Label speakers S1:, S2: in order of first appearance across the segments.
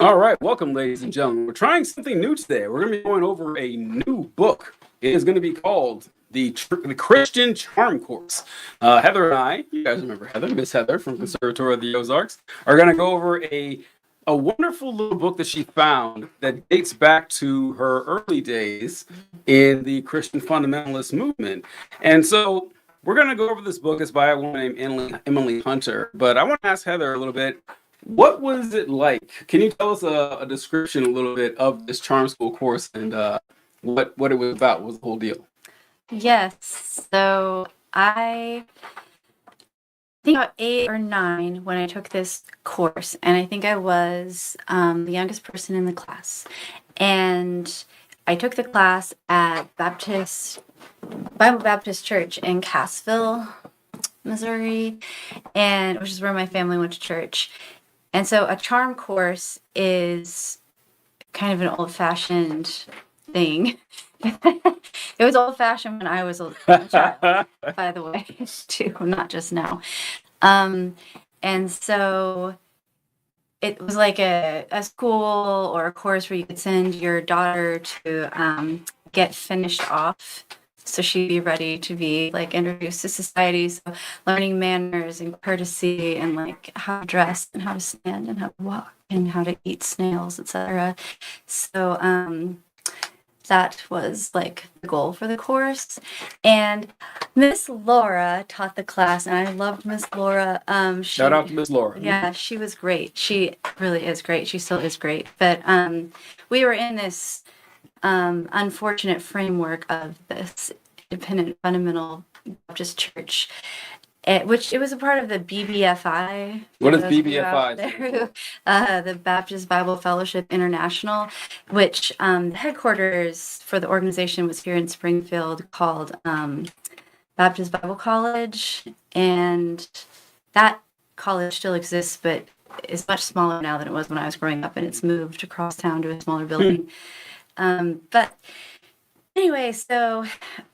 S1: All right, welcome, ladies and gentlemen. We're trying something new today. We're going to be going over a new book. It is going to be called the Christian Charm Course. Heather and I, you guys remember Heather, Miss Heather from Conservatory of the Ozarks, are going to go over a wonderful little book that she found that dates back to her early days in the Christian fundamentalist movement. And so we're going to go over this book. It's by a woman named Emily Hunter. But I want to ask Heather a little bit. What was it like? Can you tell us a description a little bit of this charm school course and what it was about? What was the whole deal?
S2: Yes. So I think about 8 or 9 when I took this course, and I think I was the youngest person in the class. And I took the class at Bible Baptist Church in Cassville, Missouri, and which is where my family went to church. And so a charm course is kind of an old-fashioned thing. It was old-fashioned when I was a child, by the way, too, not just now. And so it was like a school or a course where you could send your daughter to get finished off so she'd be ready to be like introduced to society. So learning manners and courtesy and like how to dress and how to stand and how to walk and how to eat snails, etc. So that was like the goal for the course. And Miss Laura taught the class, and I loved Miss Laura.
S1: Shout out to Miss Laura.
S2: Yeah, she was great. She really is great. She still is great. But we were in this unfortunate framework of this independent fundamental Baptist church, which it was a part of the BBFI.
S1: What is BBFI?
S2: The Baptist Bible Fellowship International, which the headquarters for the organization was here in Springfield, called Baptist Bible College, and that college still exists, but is much smaller now than it was when I was growing up, and it's moved across town to a smaller building. But anyway, so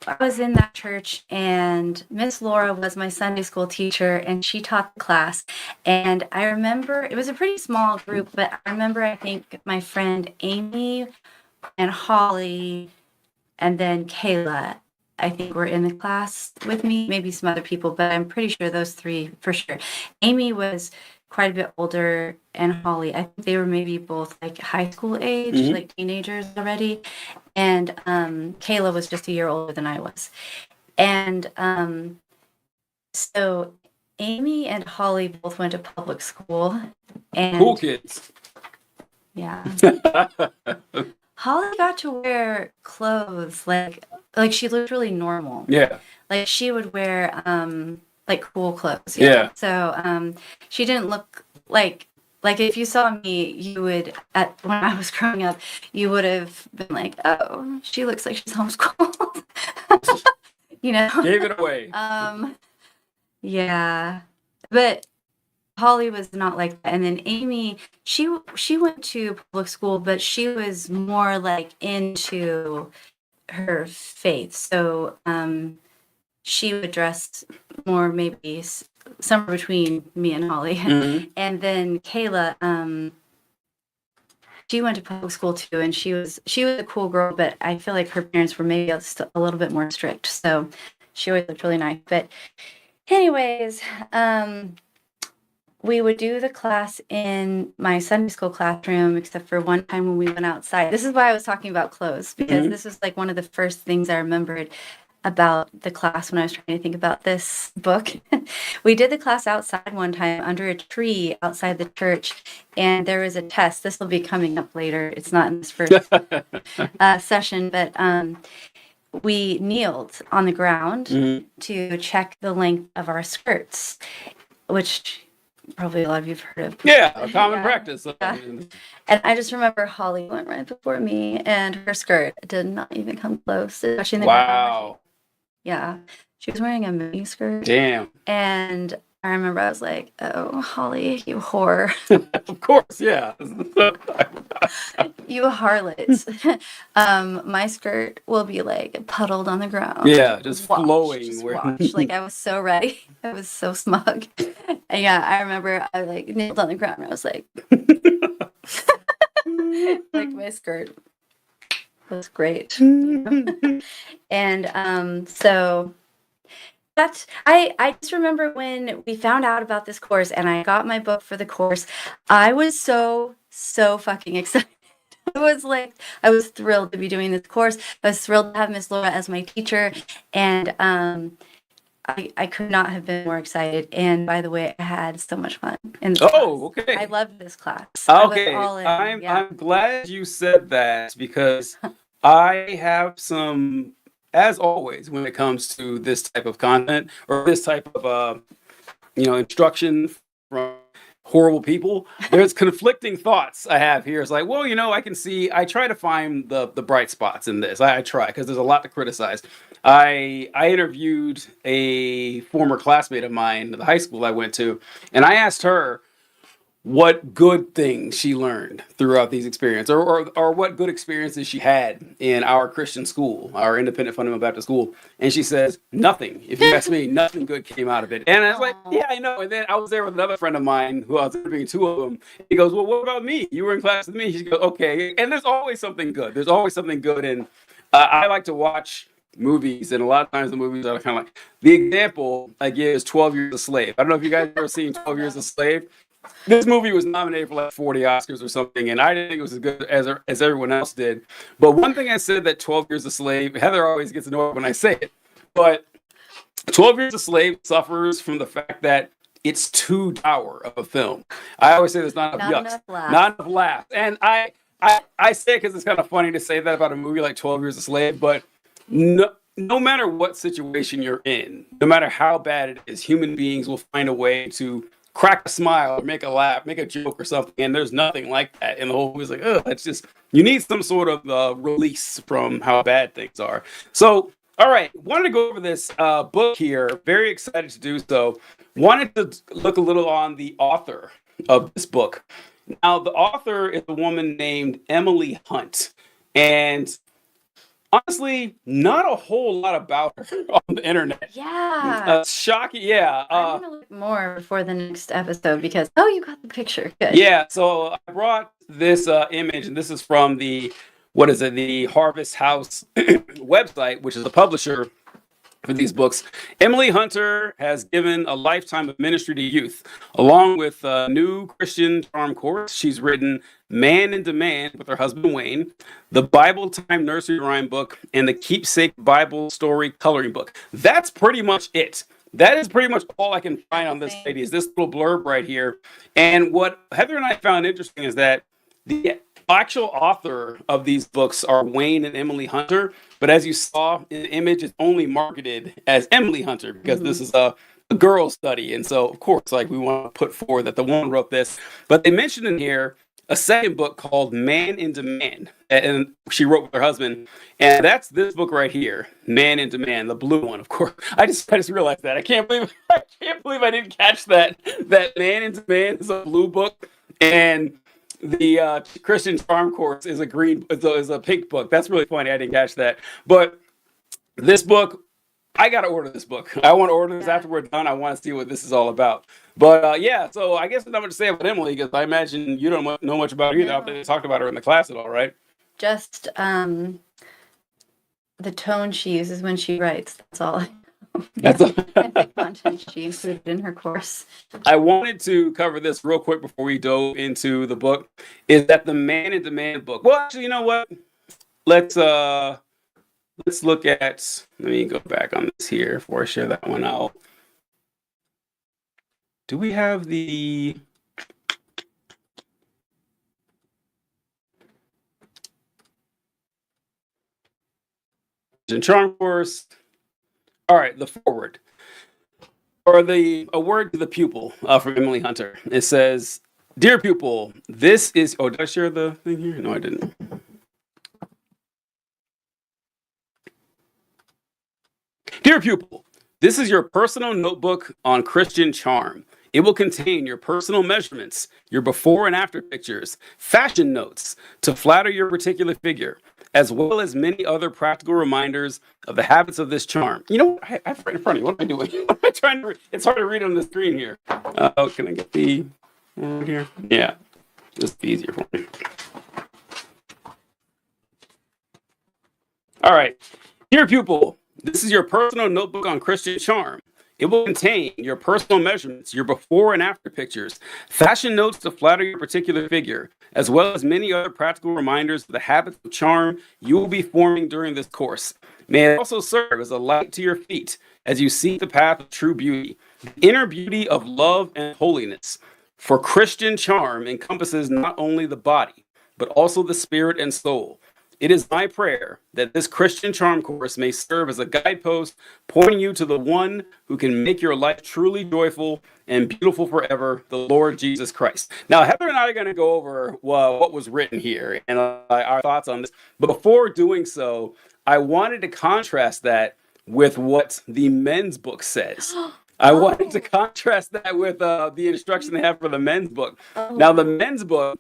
S2: I was in that church, and Miss Laura was my Sunday school teacher, and she taught the class. And I remember it was a pretty small group, but I remember I think my friend Amy and Holly and then Kayla, I think, were in the class with me, maybe some other people, but I'm pretty sure those three for sure. Amy was quite a bit older, and Holly, I think they were maybe both like high school age, like teenagers already. And Kayla was just a year older than I was. And so Amy and Holly both went to public school. And
S1: Cool kids.
S2: yeah. Holly got to wear clothes like she looked really normal.
S1: Yeah.
S2: Like she would wear like cool clothes.
S1: Yeah.
S2: So she didn't look like if you saw me, you would when I was growing up, you would have been like, oh, she looks like she's homeschooled. You know?
S1: Gave it away.
S2: Yeah. But Holly was not like that. And then Amy, she went to public school, but she was more like into her faith. So she would dress more maybe somewhere between me and Holly. And then Kayla, she went to public school too, and she was a cool girl, but I feel like her parents were maybe a little bit more strict. So she always looked really nice. But anyways, we would do the class in my Sunday school classroom, except for one time when we went outside. This is why I was talking about clothes, because this was like one of the first things I remembered about the class when I was trying to think about this book. We did the class outside one time under a tree outside the church, and there was a test. This will be coming up later. It's not in this first session, but we kneeled on the ground to check the length of our skirts, which probably a lot of you've heard of.
S1: Yeah, a common practice.
S2: Yeah. And I just remember Holly went right before me, and her skirt did not even come close. Especially in the
S1: Wow.
S2: Yeah, she was wearing a mini skirt.
S1: Damn.
S2: And I remember I was like, oh, Holly, you whore.
S1: Of course, yeah.
S2: You harlot. My skirt will be like puddled on the ground.
S1: Yeah, just flowing.
S2: Just watch. Like I was so ready. I was so smug. And yeah, I remember I like kneeled on the ground and I was like, Like my skirt was great. And so that I just remember when we found out about this course and I got my book for the course, I was so fucking excited. I was thrilled to be doing this course. I was thrilled to have Miss Laura as my teacher, and I could not have been more excited. And by the way, I had so much fun in this class.
S1: okay.
S2: I loved this class. I was
S1: Okay,
S2: all in.
S1: I'm glad you said that because I have some, as always, when it comes to this type of content or this type of instruction from horrible people. There's conflicting thoughts I have here. It's like, well, I try to find the bright spots in this. I try because there's a lot to criticize. I interviewed a former classmate of mine at the high school I went to, and I asked her what good things she learned throughout these experiences, or what good experiences she had in our Christian school, our independent fundamental Baptist school. And she says, nothing. If you ask me, nothing good came out of it. And I was like, yeah, I know. And then I was there with another friend of mine who I was interviewing two of them. He goes, well, what about me? You were in class with me. She goes, okay. And there's always something good. There's always something good. And I like to watch movies, and a lot of times the movies are kind of like, the example I give is 12 Years a Slave. I don't know if you guys have ever seen 12 Years a Slave. This movie was nominated for like 40 Oscars or something, and I didn't think it was as good as everyone else did. But one thing I said that 12 Years a Slave, Heather always gets annoyed when I say it, but 12 Years a Slave suffers from the fact that it's too dour of a film. I always say there's not enough yucks, not enough laughs. And I say it because it's kind of funny to say that about a movie like 12 Years a Slave, but no matter what situation you're in, no matter how bad it is, human beings will find a way to crack a smile or make a laugh, make a joke or something. And there's nothing like that. And the whole movie's like, oh, it's just, you need some sort of release from how bad things are. So, all right, wanted to go over this book here. Very excited to do so. Wanted to look a little on the author of this book. Now, the author is a woman named Emily Hunt. And honestly, not a whole lot about her on the internet.
S2: Yeah.
S1: Shocking. Yeah.
S2: I'm going to look more before the next episode because, you got the picture. Good.
S1: Yeah. So I brought this image, and this is from the Harvest House website, which is the publisher for these books. Emily Hunter has given a lifetime of ministry to youth. Along with a new Christian charm course, she's written Man in Demand with her husband Wayne, the Bible Time Nursery Rhyme book, and the Keepsake Bible Story Coloring book. That's pretty much it. That is pretty much all I can find on this lady, is this little blurb right here. And what Heather and I found interesting is that the actual author of these books are Wayne and Emily Hunter, but as you saw in the image, it's only marketed as Emily Hunter because this is a girl study. And so, of course, we want to put forward that the woman wrote this. But they mentioned in here a second book called Man in Demand, and she wrote with her husband, and that's this book right here, Man in Demand, the blue one. Of course, I just realized that. I can't believe I didn't catch that Man in Demand is a blue book, and the Christian Charm Course is a pink book. That's really funny. I didn't catch that. But this book, I got to order this book. I want to order this after we're done. I want to see what this is all about. But so I guess not much to say about Emily because I imagine you don't know much about her either. I don't think they talked about her in the class at all, right?
S2: Just the tone she uses when she writes. That's all. That's the content she included in her course.
S1: I wanted to cover this real quick before we dove into the book. Is that the Man in Demand book? Well, actually, you know what? Let's look at. Let me go back on this here before I share that one out. Do we have the? Charm Course. All right, the forward, or a word to the pupil from Emily Hunter. It says, "Dear pupil, this is." Oh, did I share the thing here? No, I didn't. Dear pupil, this is your personal notebook on Christian charm. It will contain your personal measurements, your before and after pictures, fashion notes to flatter your particular figure, as well as many other practical reminders of the habits of this charm. You know what? I have it right in front of you. What am I doing? What am I trying to read? It's hard to read on the screen here. Can I get the here? Yeah, just be easier for me. All right. Dear pupil, this is your personal notebook on Christian charm. It will contain your personal measurements, your before and after pictures, fashion notes to flatter your particular figure, as well as many other practical reminders of the habits of charm you will be forming during this course. May it also serve as a light to your feet as you seek the path of true beauty, the inner beauty of love and holiness. For Christian charm encompasses not only the body, but also the spirit and soul. It is my prayer that this Christian charm course may serve as a guidepost pointing you to the one who can make your life truly joyful and beautiful forever, the Lord Jesus Christ. Now, Heather and I are going to go over what was written here and our thoughts on this. But before doing so, I wanted to contrast that with what the men's book says. I wanted to contrast that with the instruction they have for the men's book. Now, the men's book,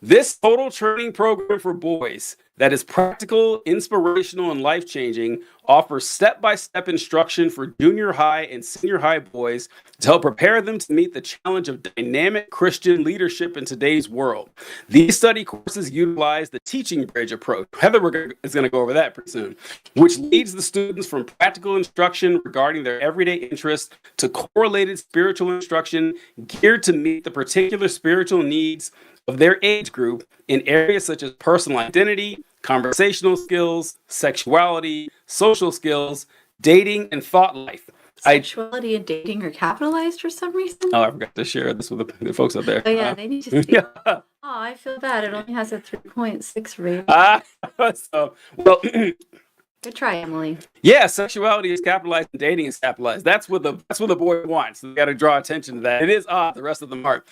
S1: this total training program for boys that is practical, inspirational, and life-changing offers step-by-step instruction for junior high and senior high boys to help prepare them to meet the challenge of dynamic Christian leadership in today's world. These study courses utilize the teaching bridge approach. Heather is going to go over that pretty soon, which leads the students from practical instruction regarding their everyday interests to correlated spiritual instruction geared to meet the particular spiritual needs of their age group in areas such as personal identity, conversational skills, sexuality, social skills, dating, and thought life.
S2: Sexuality and dating are capitalized for some reason.
S1: Oh, I forgot to share this with the folks out there.
S2: Oh yeah, they need to see.
S1: Yeah.
S2: Oh, I feel bad. It only has a 3.6 rating.
S1: Well,
S2: Good try, Emily.
S1: yeah, sexuality is capitalized and dating is capitalized. That's what the boy wants. So we got to draw attention to that. It is odd. The rest of them aren't.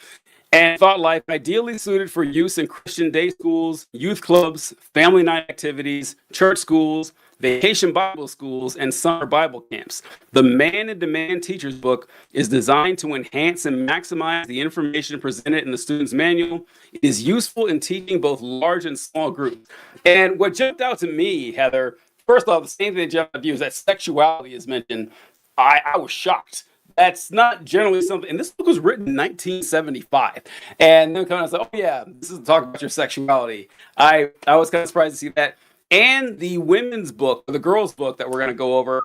S1: And thought life, ideally suited for use in Christian day schools, youth clubs, family night activities, church schools, vacation Bible schools, and summer Bible camps. The Man in Demand Teacher's Book is designed to enhance and maximize the information presented in the student's manual. It is useful in teaching both large and small groups. And what jumped out to me, Heather, first off, the same thing that jumped out to you is that sexuality is mentioned. I was shocked. That's not generally something, and this book was written in 1975. And then kind of said, oh yeah, this is to talk about your sexuality. I was kind of surprised to see that. And the women's book, or the girls' book that we're going to go over,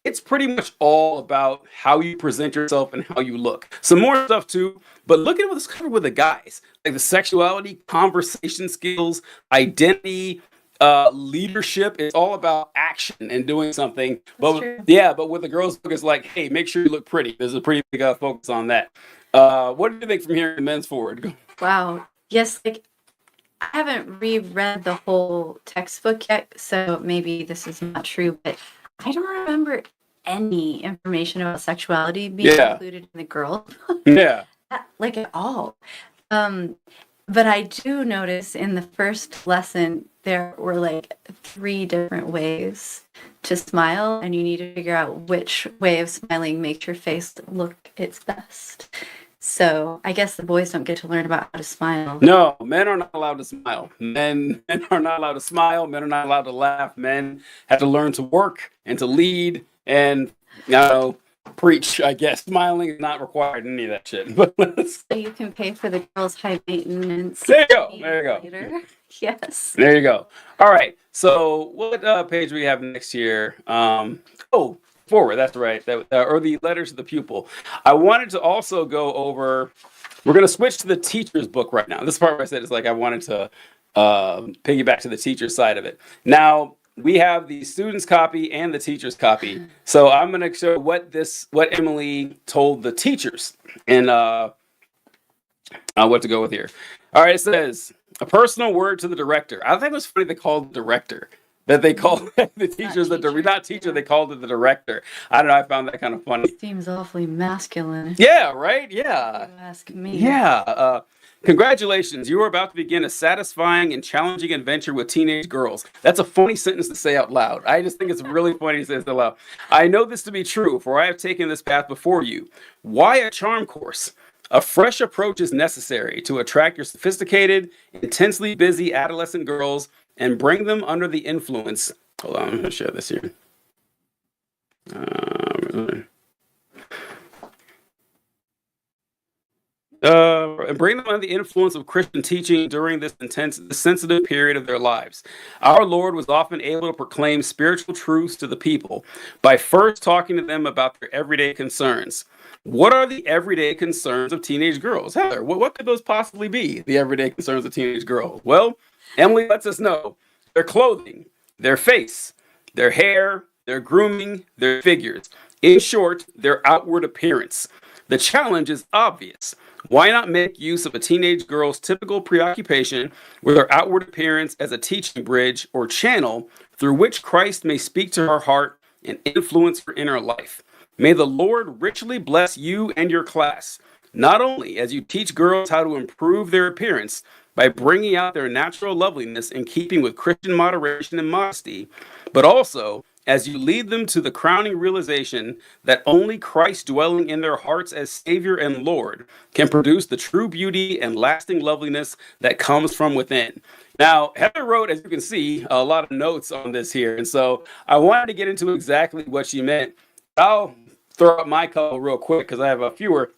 S1: it's pretty much all about how you present yourself and how you look. Some more stuff too, but look at what's covered with the guys, like the sexuality, conversation skills, identity, leadership. It's all about action and doing something. But yeah, but with the girls' book, it's like, hey, make sure you look pretty. There's a pretty big focus on that. What do you think from here in men's forward?
S2: Wow. Yes, like I haven't reread the whole textbook yet, so maybe this is not true, but I don't remember any information about sexuality being included in the girls' book.
S1: Yeah.
S2: Like at all. But I do notice in the first lesson, there were like 3 different ways to smile, and you need to figure out which way of smiling makes your face look its best. So I guess the boys don't get to learn about how to smile.
S1: No, men are not allowed to smile. Men are not allowed to smile. Men are not allowed to laugh. Men have to learn to work and to lead and, preach, I guess. Smiling is not required in any of that shit. But
S2: so you can pay for the girls' high maintenance.
S1: There you go.
S2: Later. Yes.
S1: There you go. All right. So what page do we have next here? Forward. That's right. Or the letters to the pupil. I wanted to also go over. We're going to switch to the teacher's book right now. This part where I said it's like I wanted to piggyback to the teacher's side of it. Now we have the student's copy and the teacher's copy. So I'm going to show what Emily told the teachers and what to go with here. All right. It says a personal word to the director. I think it was funny they called the director. That they called the teachers, not teacher, they called it the director. I don't know, I found that kind of funny.
S2: Seems awfully masculine.
S1: Yeah, right? Yeah.
S2: You ask me.
S1: Yeah. Congratulations, you are about to begin a satisfying and challenging adventure with teenage girls. That's a funny sentence to say out loud. I just think it's really funny to say this out loud. I know this to be true, for I have taken this path before you. Why a charm course? A fresh approach is necessary to attract your sophisticated, intensely busy adolescent girls and bring them under the influence. Hold on, I'm going to share this here. And bring them under the influence of Christian teaching during this intense, sensitive period of their lives. Our Lord was often able to proclaim spiritual truths to the people by first talking to them about their everyday concerns. What are the everyday concerns of teenage girls? Heather, what could those possibly be, the everyday concerns of teenage girls? Well, Emily lets us know their clothing, their face, their hair, their grooming, their figures. In short, their outward appearance. The challenge is obvious. Why not make use of a teenage girl's typical preoccupation with her outward appearance as a teaching bridge or channel through which Christ may speak to her heart and influence her inner life? May the Lord richly bless you and your class, not only as you teach girls how to improve their appearance by bringing out their natural loveliness in keeping with Christian moderation and modesty, but also as you lead them to the crowning realization that only Christ dwelling in their hearts as Savior and Lord can produce the true beauty and lasting loveliness that comes from within. Now, Heather wrote, as you can see, a lot of notes on this here. And so I wanted to get into exactly what she meant. I'll throw out my couple real quick because I have a fewer.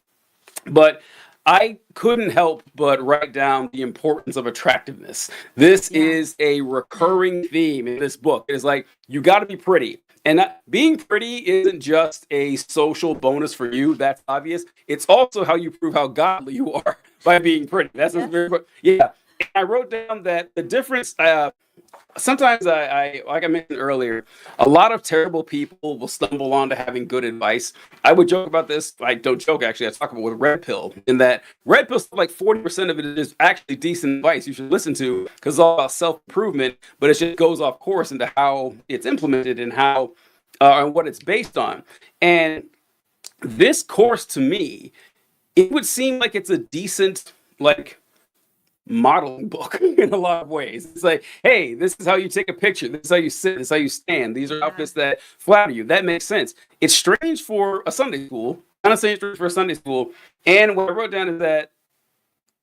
S1: But I couldn't help but write down the importance of attractiveness. This is a recurring theme in this book. It is like, you got to be pretty. And being pretty isn't just a social bonus for you. That's obvious. It's also how you prove how godly you are by being pretty. That's very, yeah. And I wrote down that the difference, sometimes I like I mentioned earlier, a lot of terrible people will stumble onto having good advice. I would joke about this. I don't joke, actually. I talk about with Red Pill, in that Red Pill, like 40% of it is actually decent advice you should listen to because it's all about self-improvement, but it just goes off course into how it's implemented and how and what it's based on. And this course, to me, it would seem like it's a decent, like, modeling book in a lot of ways. It's like, hey, this is how you take a picture. This is how you sit. This is how you stand. These are outfits that flatter you. That makes sense. It's strange for a Sunday school. I'm not saying it's strange for a Sunday school. And what I wrote down is that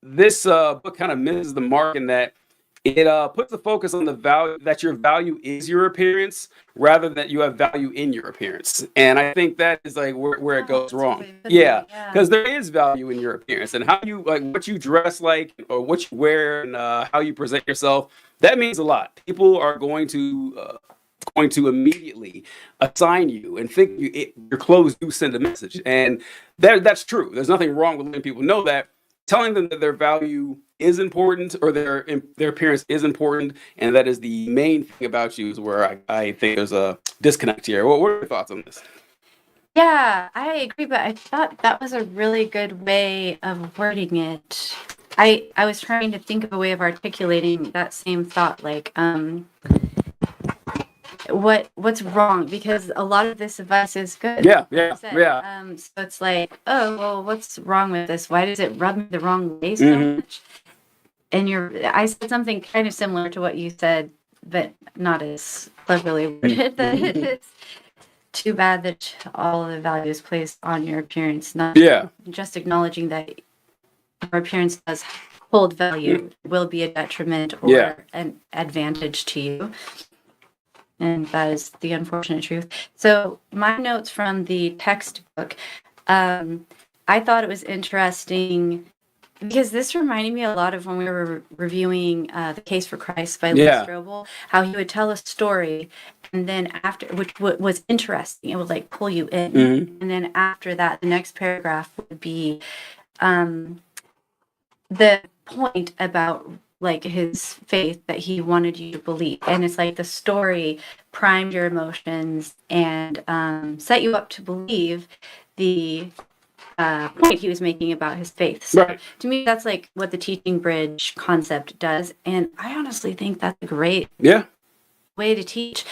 S1: this book kind of misses the mark in that it puts the focus on the value, that your value is your appearance rather than you have value in your appearance. And I think that is like where it goes wrong. Yeah, because there is value in your appearance and how you, like, what you dress like or what you wear and how you present yourself. That means a lot. People are going to immediately assign you and think your clothes do send a message. And that's true. There's nothing wrong with letting people know that. Telling them that their value is important or their appearance is important, and that is the main thing about you, is where I think there's a disconnect here. What are your thoughts on this?
S2: Yeah, I agree, but I thought that was a really good way of wording it. I was trying to think of a way of articulating that same thought, like what's wrong, because a lot of this advice is good.
S1: Yeah.
S2: So it's like, oh well, what's wrong with this? Why does it rub me the wrong way so much? And I said something kind of similar to what you said, but not as cleverly worded. That it is too bad that all of the value is placed on your appearance, not just acknowledging that your appearance does hold value, will be a detriment or an advantage to you. And that is the unfortunate truth. So my notes from the textbook, I thought it was interesting because this reminded me a lot of when we were reviewing The Case for Christ by Lee Strobel, how he would tell a story and then after, which was interesting, it would like pull you in. And then after that, the next paragraph would be the point about like his faith that he wanted you to believe. And it's like the story primed your emotions and set you up to believe the point he was making about his faith. So to me, that's like what the teaching bridge concept does. And I honestly think that's a great way to teach.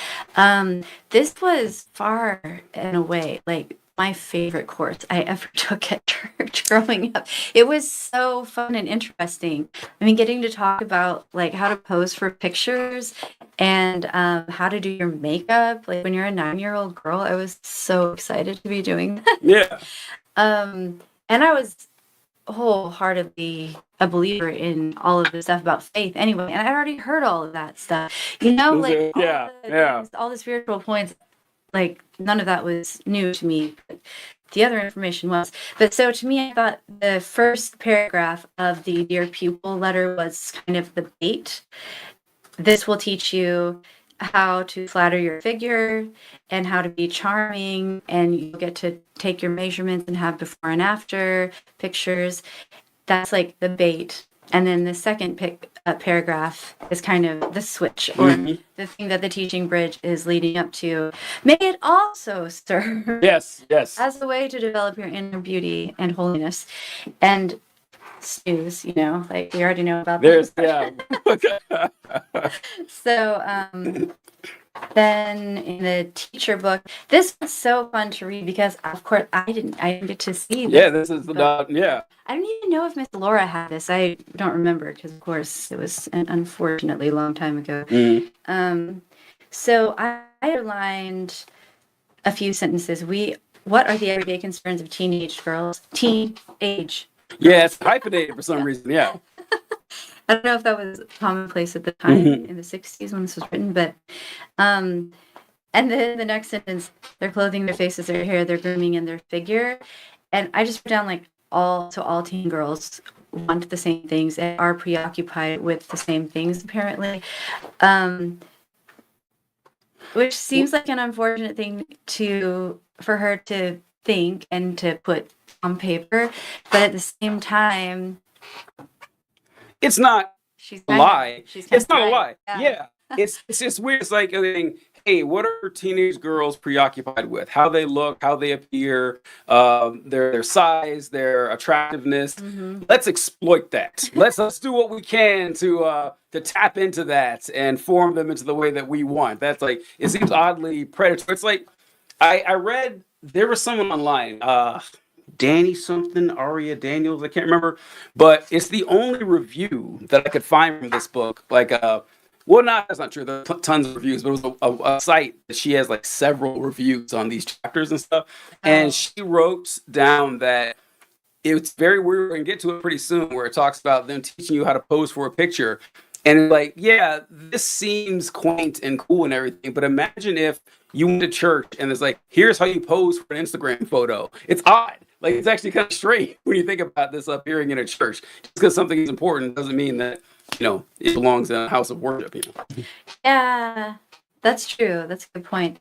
S2: This was far and away like my favorite course I ever took at church growing up. It was so fun and interesting. I mean, getting to talk about like how to pose for pictures and how to do your makeup. Like when you're a 9-year-old girl, I was so excited to be doing that. And I was wholeheartedly a believer in all of the stuff about faith anyway. And I already heard all of that stuff, you know, like all the spiritual points. Like none of that was new to me. But the other information was. But so to me, I thought the first paragraph of the Dear Pupil letter was kind of the bait. This will teach you how to flatter your figure and how to be charming, and you'll get to take your measurements and have before and after pictures. That's like the bait. And then the second paragraph is kind of the switch, or the thing that the teaching bridge is leading up to. May it also serve
S1: Yes.
S2: as a way to develop your inner beauty and holiness. And snooze, like we already know about
S1: There's
S2: that. So then in the teacher book, this was so fun to read because of course I didn't get to see this.
S1: Yeah, this is about
S2: I don't even know if Miss Laura had this. I don't remember because of course it was an unfortunately long time ago. So I underlined a few sentences. What are the everyday concerns of teenage girls? Teenage.
S1: Yeah, it's hyphenated for some reason. Yeah.
S2: I don't know if that was commonplace at the time in the 60s when this was written, but and then the next sentence, their clothing, their faces, their hair, their grooming, and their figure. And I just put down like all teen girls want the same things and are preoccupied with the same things apparently. Which seems like an unfortunate thing for her to think and to put on paper, but at the same time,
S1: it's not a lie. It's not a lie. Yeah. It's just weird. It's like, hey, what are teenage girls preoccupied with? How they look, how they appear, their size, their attractiveness. Let's exploit that. Let's do what we can to tap into that and form them into the way that we want. That's like, it seems oddly predatory. It's like, I read, there was someone online, Danny something, Aria Daniels, I can't remember, but it's the only review that I could find from this book. Like, that's not true. There are tons of reviews, but it was a site that she has like several reviews on these chapters and stuff. And she wrote down that it's very weird. We're gonna get to it pretty soon, where it talks about them teaching you how to pose for a picture. And it's like, yeah, this seems quaint and cool and everything, but imagine if you went to church and it's like, here's how you pose for an Instagram photo. It's odd. Like, it's actually kind of strange when you think about this appearing in a church. Just because something is important doesn't mean that, it belongs in a house of worship.
S2: Yeah, that's true. That's a good point.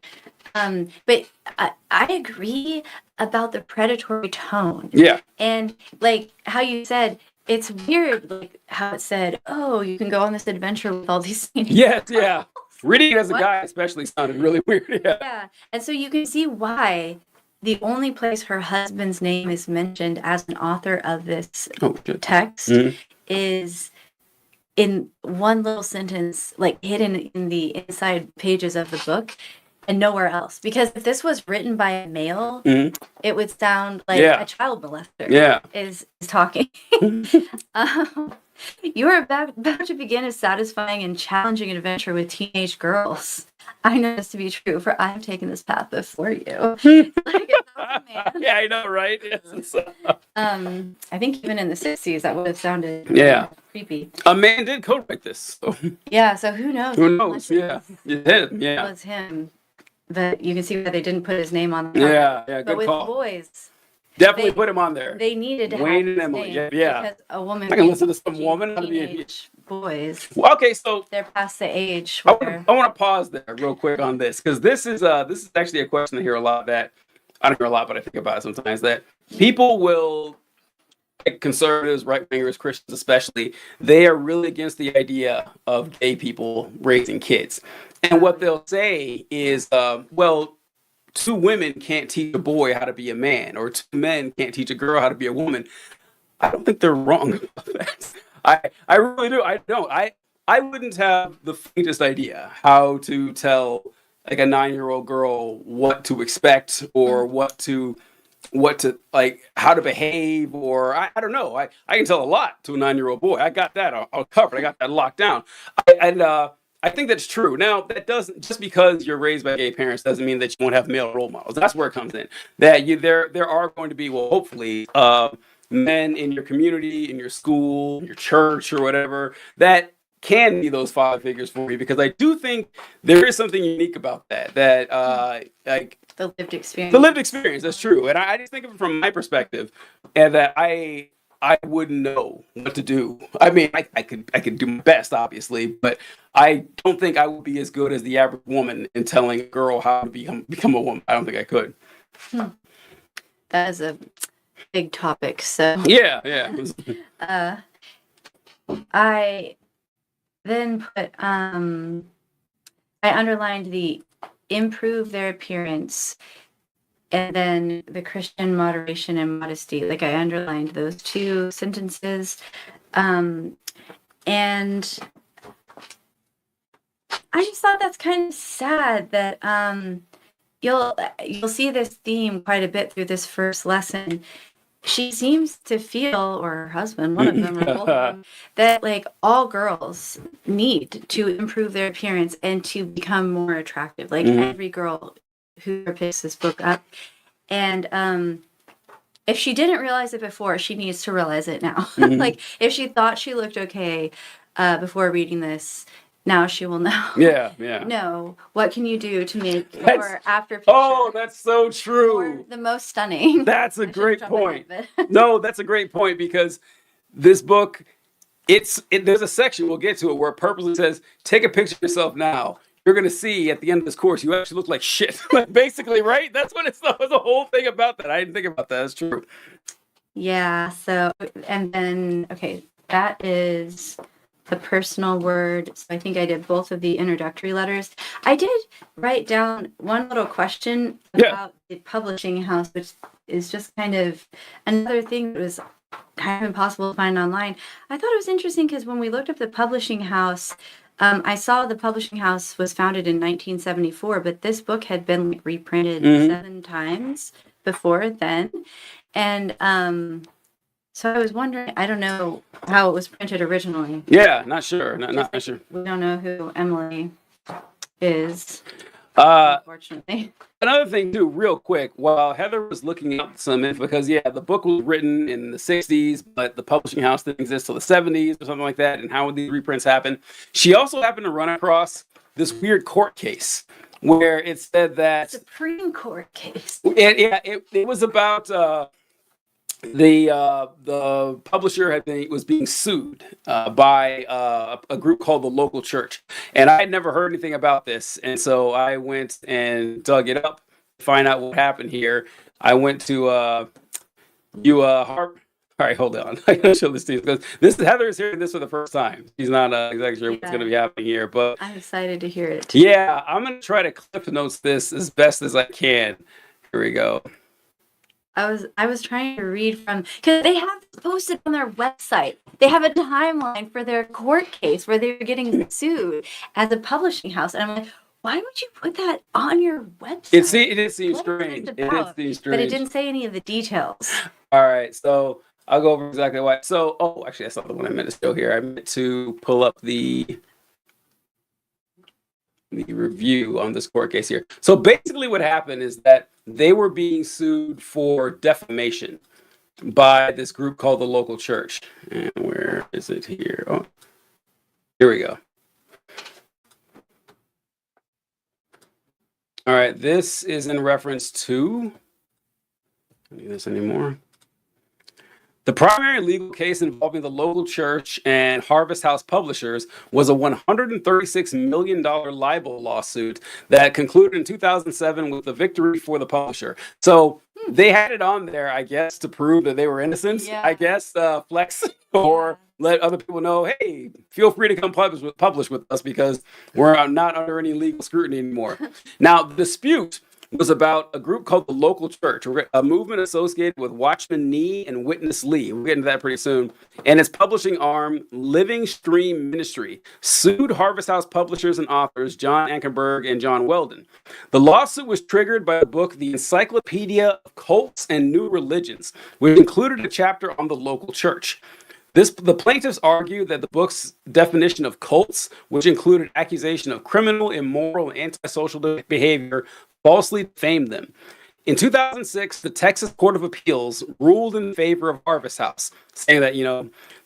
S2: But I agree about the predatory tone.
S1: Yeah.
S2: And like how you said, it's weird, like how it said, oh, you can go on this adventure with all these teenagers.
S1: Yes, yeah. Reading it as a guy especially sounded really weird.
S2: Yeah. And so you can see why the only place her husband's name is mentioned as an author of this text is in one little sentence, like hidden in the inside pages of the book, and nowhere else. Because if this was written by a male, it would sound like a child molester is talking. You are about to begin a satisfying and challenging adventure with teenage girls. I know this to be true, for I have taken this path before you. Like, man.
S1: Yeah, I know, right? Yes.
S2: I think even in the 60s, that would have sounded creepy.
S1: A man did co-write this. So.
S2: Yeah, so who knows?
S1: Who knows? Yeah. It
S2: was him. But you can see why they didn't put his name on
S1: the cover. Yeah, good
S2: but with
S1: call.
S2: Boys,
S1: definitely put him on there.
S2: They needed to
S1: Wayne
S2: have
S1: and Emily.
S2: Name
S1: Yeah.
S2: Because a woman.
S1: I can listen to some woman.
S2: Teenage boys.
S1: Well, okay, so
S2: they're past the age.
S1: I want to pause there real quick on this, because this is actually a question I hear a lot, that I don't hear a lot, but I think about it sometimes, that people will, like conservatives, right wingers, Christians especially, they are really against the idea of gay people raising kids, and what they'll say is, well, two women can't teach a boy how to be a man, or two men can't teach a girl how to be a woman. I don't think they're wrong about that. I really do. I don't. I wouldn't have the faintest idea how to tell like a 9-year-old girl what to expect, or what to like, how to behave, or I don't know. I can tell a lot to a 9-year-old boy. I got that all covered. I got that locked down. I think that's true. Now, that doesn't, just because you're raised by gay parents doesn't mean that you won't have male role models. That's where it comes in. That there are going to be, well, hopefully, men in your community, in your school, in your church, or whatever, that can be those father figures for me, because I do think there is something unique about that like
S2: The lived experience.
S1: the lived experience. That's true, and I just think of it from my perspective, and that I wouldn't know what to do. I mean, I could do my best, obviously, but I don't think I would be as good as the average woman in telling a girl how to become a woman. I don't think I could.
S2: That is a big topic. So
S1: yeah.
S2: I then put I underlined the improve their appearance, and then the Christian moderation and modesty. Like, I underlined those two sentences. And I just thought that's kind of sad that you'll see this theme quite a bit through this first lesson. She seems to feel, or her husband, one of them, or both of them, that like all girls need to improve their appearance and to become more attractive. Like every girl who picks this book up. And if she didn't realize it before, she needs to realize it now. Like, if she thought she looked okay before reading this, now she will know.
S1: Yeah.
S2: No, what can you do to make your after picture?
S1: Oh, that's so true.
S2: The most stunning.
S1: That's a great point.
S2: Ahead,
S1: No, that's a great point, because this book, there's a section, we'll get to it, where it purposely says, take a picture of yourself now. You're going to see at the end of this course, you actually look like shit. Basically, right? That's what it's the whole thing about that. I didn't think about that. That's true.
S2: Yeah. So, and then, okay, that is the personal word. So I think I did both of the introductory letters. I did write down one little question about the publishing house, which is just kind of another thing that was kind of impossible to find online. I thought it was interesting because when we looked up the publishing house, I saw the publishing house was founded in 1974, but this book had been like reprinted 7 times before then. And so I was wondering, I don't know how it was printed originally.
S1: Yeah, not sure. Not sure.
S2: We don't know who Emily is,
S1: unfortunately. Another thing, too, real quick, while Heather was looking up some info, because, the book was written in the 60s, but the publishing house didn't exist till the 70s or something like that, and how would these reprints happen? She also happened to run across this weird court case where it said that...
S2: Supreme Court case.
S1: It was about... the publisher was being sued by a group called the Local Church, and I had never heard anything about this, and so I went and dug it up to find out what happened here. I went to Harp. All right, hold on. I gotta show this to you because Heather is hearing this for the first time. She's not exactly sure what's going to be happening here, but
S2: I'm excited to hear it.
S1: Yeah, I'm going to try to clip notes this as best as I can. Here we go.
S2: I was trying to read from, because they have posted on their website. They have a timeline for their court case where they're getting sued as a publishing house, and I'm like, why would you put that on your website?
S1: It did seem strange. It did seem strange,
S2: but it didn't say any of the details.
S1: All right, so I'll go over exactly why. So, actually, that's not the one I meant to show here. I meant to pull up the review on this court case here. So basically what happened is that they were being sued for defamation by this group called the Local Church. And where is it here? Oh, here we go. All right, this is in reference to, I don't need this anymore. The primary legal case involving the Local Church and Harvest House Publishers was a $136 million libel lawsuit that concluded in 2007 with a victory for the publisher. So they had it on there, I guess, to prove that they were innocent, I guess, flex or let other people know, hey, feel free to come publish with us because we're not under any legal scrutiny anymore. Now, the dispute was about a group called the Local Church, a movement associated with Watchman Nee and Witness Lee. We'll get into that pretty soon. And its publishing arm, Living Stream Ministry, sued Harvest House publishers and authors John Ankerberg and John Weldon. The lawsuit was triggered by the book The Encyclopedia of Cults and New Religions, which included a chapter on the local church. The plaintiffs argued that the book's definition of cults, which included accusation of criminal, immoral, and antisocial behavior, falsely defamed them. In 2006, the Texas Court of Appeals ruled in favor of Harvest House, saying that,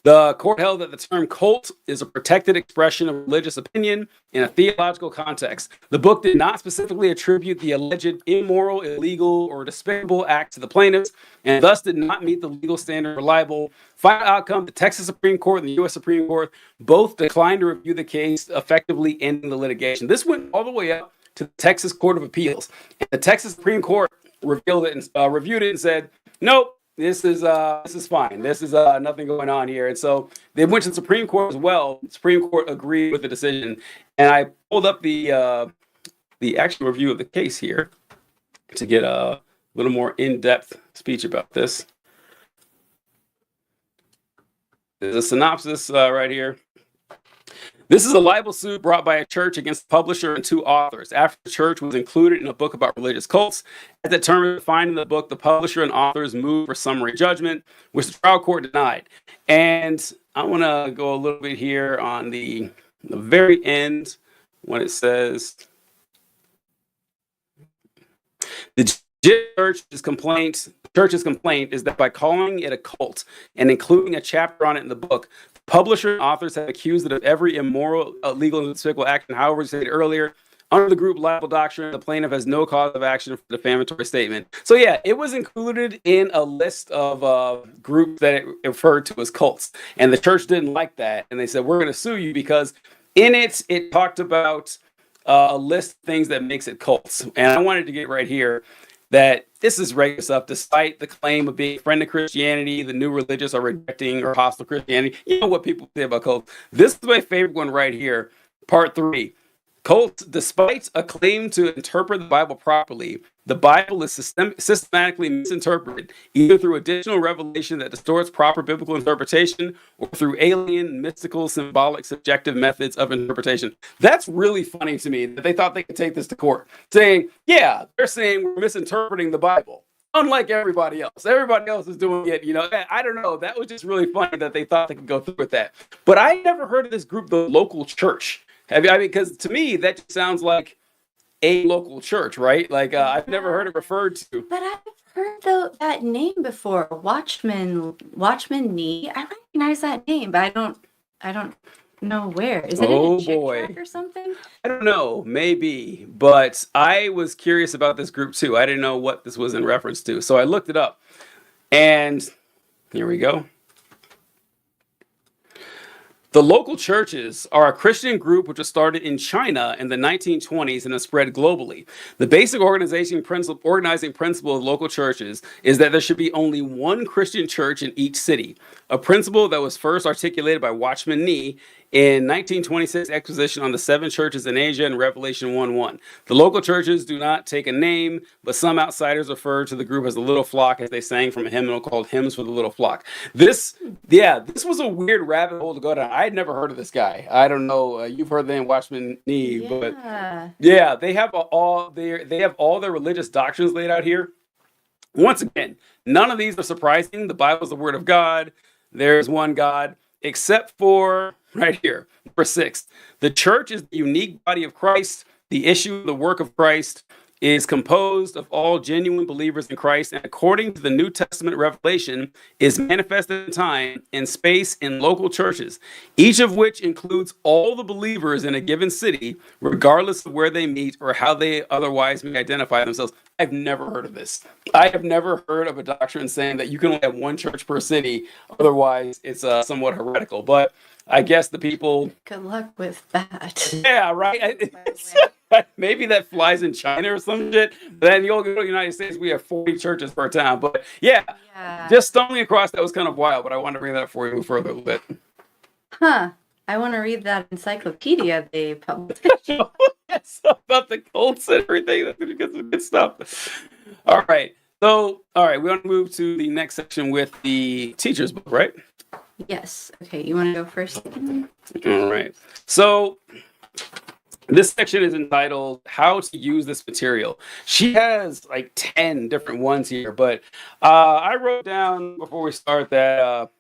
S1: the court held that the term cult is a protected expression of religious opinion in a theological context. The book did not specifically attribute the alleged immoral, illegal, or despicable act to the plaintiffs, and thus did not meet the legal standard for libel. Final outcome, the Texas Supreme Court and the U.S. Supreme Court both declined to review the case, effectively ending the litigation. This went all the way up to the Texas Court of Appeals. And the Texas Supreme Court reviewed it and said, nope, this is fine. This is nothing going on here. And so they went to the Supreme Court as well. The Supreme Court agreed with the decision. And I pulled up the actual review of the case here to get a little more in-depth speech about this. There's a synopsis right here. This is a libel suit brought by a church against the publisher and two authors. After the church was included in a book about religious cults, as determined defined in the book, the publisher and authors moved for summary judgment, which the trial court denied. And I want to go a little bit here on the very end when it says, the church's complaint is that by calling it a cult and including a chapter on it in the book, publisher and authors have accused it of every immoral, illegal, and despicable action. However, as stated earlier, under the group libel doctrine, the plaintiff has no cause of action for the defamatory statement. So yeah, it was included in a list of groups that it referred to as cults. And the church didn't like that. And they said, we're going to sue you because in it talked about a list of things that makes it cults. And I wanted to get right here that this is regular stuff, despite the claim of being a friend of Christianity, the new religious are rejecting or hostile Christianity. You know what people say about cults. This is my favorite one right here, part 3. Cults, despite a claim to interpret the Bible properly, the Bible is systematically misinterpreted, either through additional revelation that distorts proper biblical interpretation or through alien, mystical, symbolic, subjective methods of interpretation. That's really funny to me that they thought they could take this to court, saying, yeah, they're saying we're misinterpreting the Bible. Unlike everybody else. Everybody else is doing it, I don't know. That was just really funny that they thought they could go through with that. But I never heard of this group, the local church. Because to me, that just sounds like a local church, right? Like I've never heard it referred to.
S2: But I've heard that name before, Watchman Nee. I recognize that name, but I don't know where. Is it in a chick track or something?
S1: I don't know, maybe. But I was curious about this group too. I didn't know what this was in reference to, so I looked it up, and here we go. The local churches are a Christian group which was started in China in the 1920s and has spread globally. The basic organizing principle of local churches is that there should be only one Christian church in each city, a principle that was first articulated by Watchman Nee in 1926 exposition on the 7 churches in Asia in Revelation 1:1. The local churches do not take a name, but some outsiders refer to the group as the Little Flock, as they sang from a hymnal called Hymns for the Little Flock. This was a weird rabbit hole to go down. I had never heard of this guy. I don't know. You've heard the name Watchman Nee, but yeah, they have all their religious doctrines laid out here. Once again, none of these are surprising. The Bible is the Word of God. There's one God, except for right here, verse 6. The church is the unique body of Christ. The issue of the work of Christ is composed of all genuine believers in Christ, and according to the New Testament revelation, is manifested in time and space in local churches, each of which includes all the believers in a given city, regardless of where they meet or how they otherwise may identify themselves. I've never heard of this. I have never heard of a doctrine saying that you can only have one church per city, otherwise it's somewhat heretical. But I guess the people...
S2: Good luck with that.
S1: Yeah, right? Maybe that flies in China or some shit. But then you go to the United States, we have 40 churches per town. But yeah, just stumbling across that was kind of wild. But I wanted to bring that up for you further a little bit.
S2: Huh. I want to read that encyclopedia they published.
S1: Yes, about the cults and everything. That's going to get some good stuff. All right. So, we want to move to the next section with the teacher's book, right?
S2: Yes. Okay, you want to go first?
S1: All right. So this section is entitled How to Use This Material. She has like 10 different ones here, but I wrote down before we start that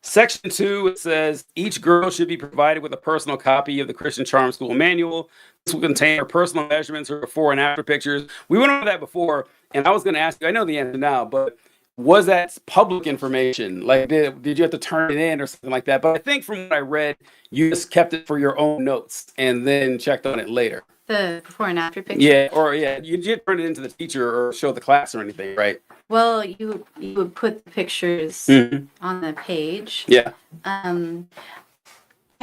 S1: Section 2, it says, each girl should be provided with a personal copy of the Christian Charm School Manual. This will contain her personal measurements, her before and after pictures. We went over that before. and I was going to ask you, I know the answer now, but was that public information? Like, did you have to turn it in or something like that? But I think from what I read, you just kept it for your own notes and then checked on it later.
S2: The before and after picture.
S1: Yeah, or yeah, you did turn it into the teacher or show the class or anything, right?
S2: Well, you would put the pictures
S1: Mhm.
S2: on the page.
S1: Yeah.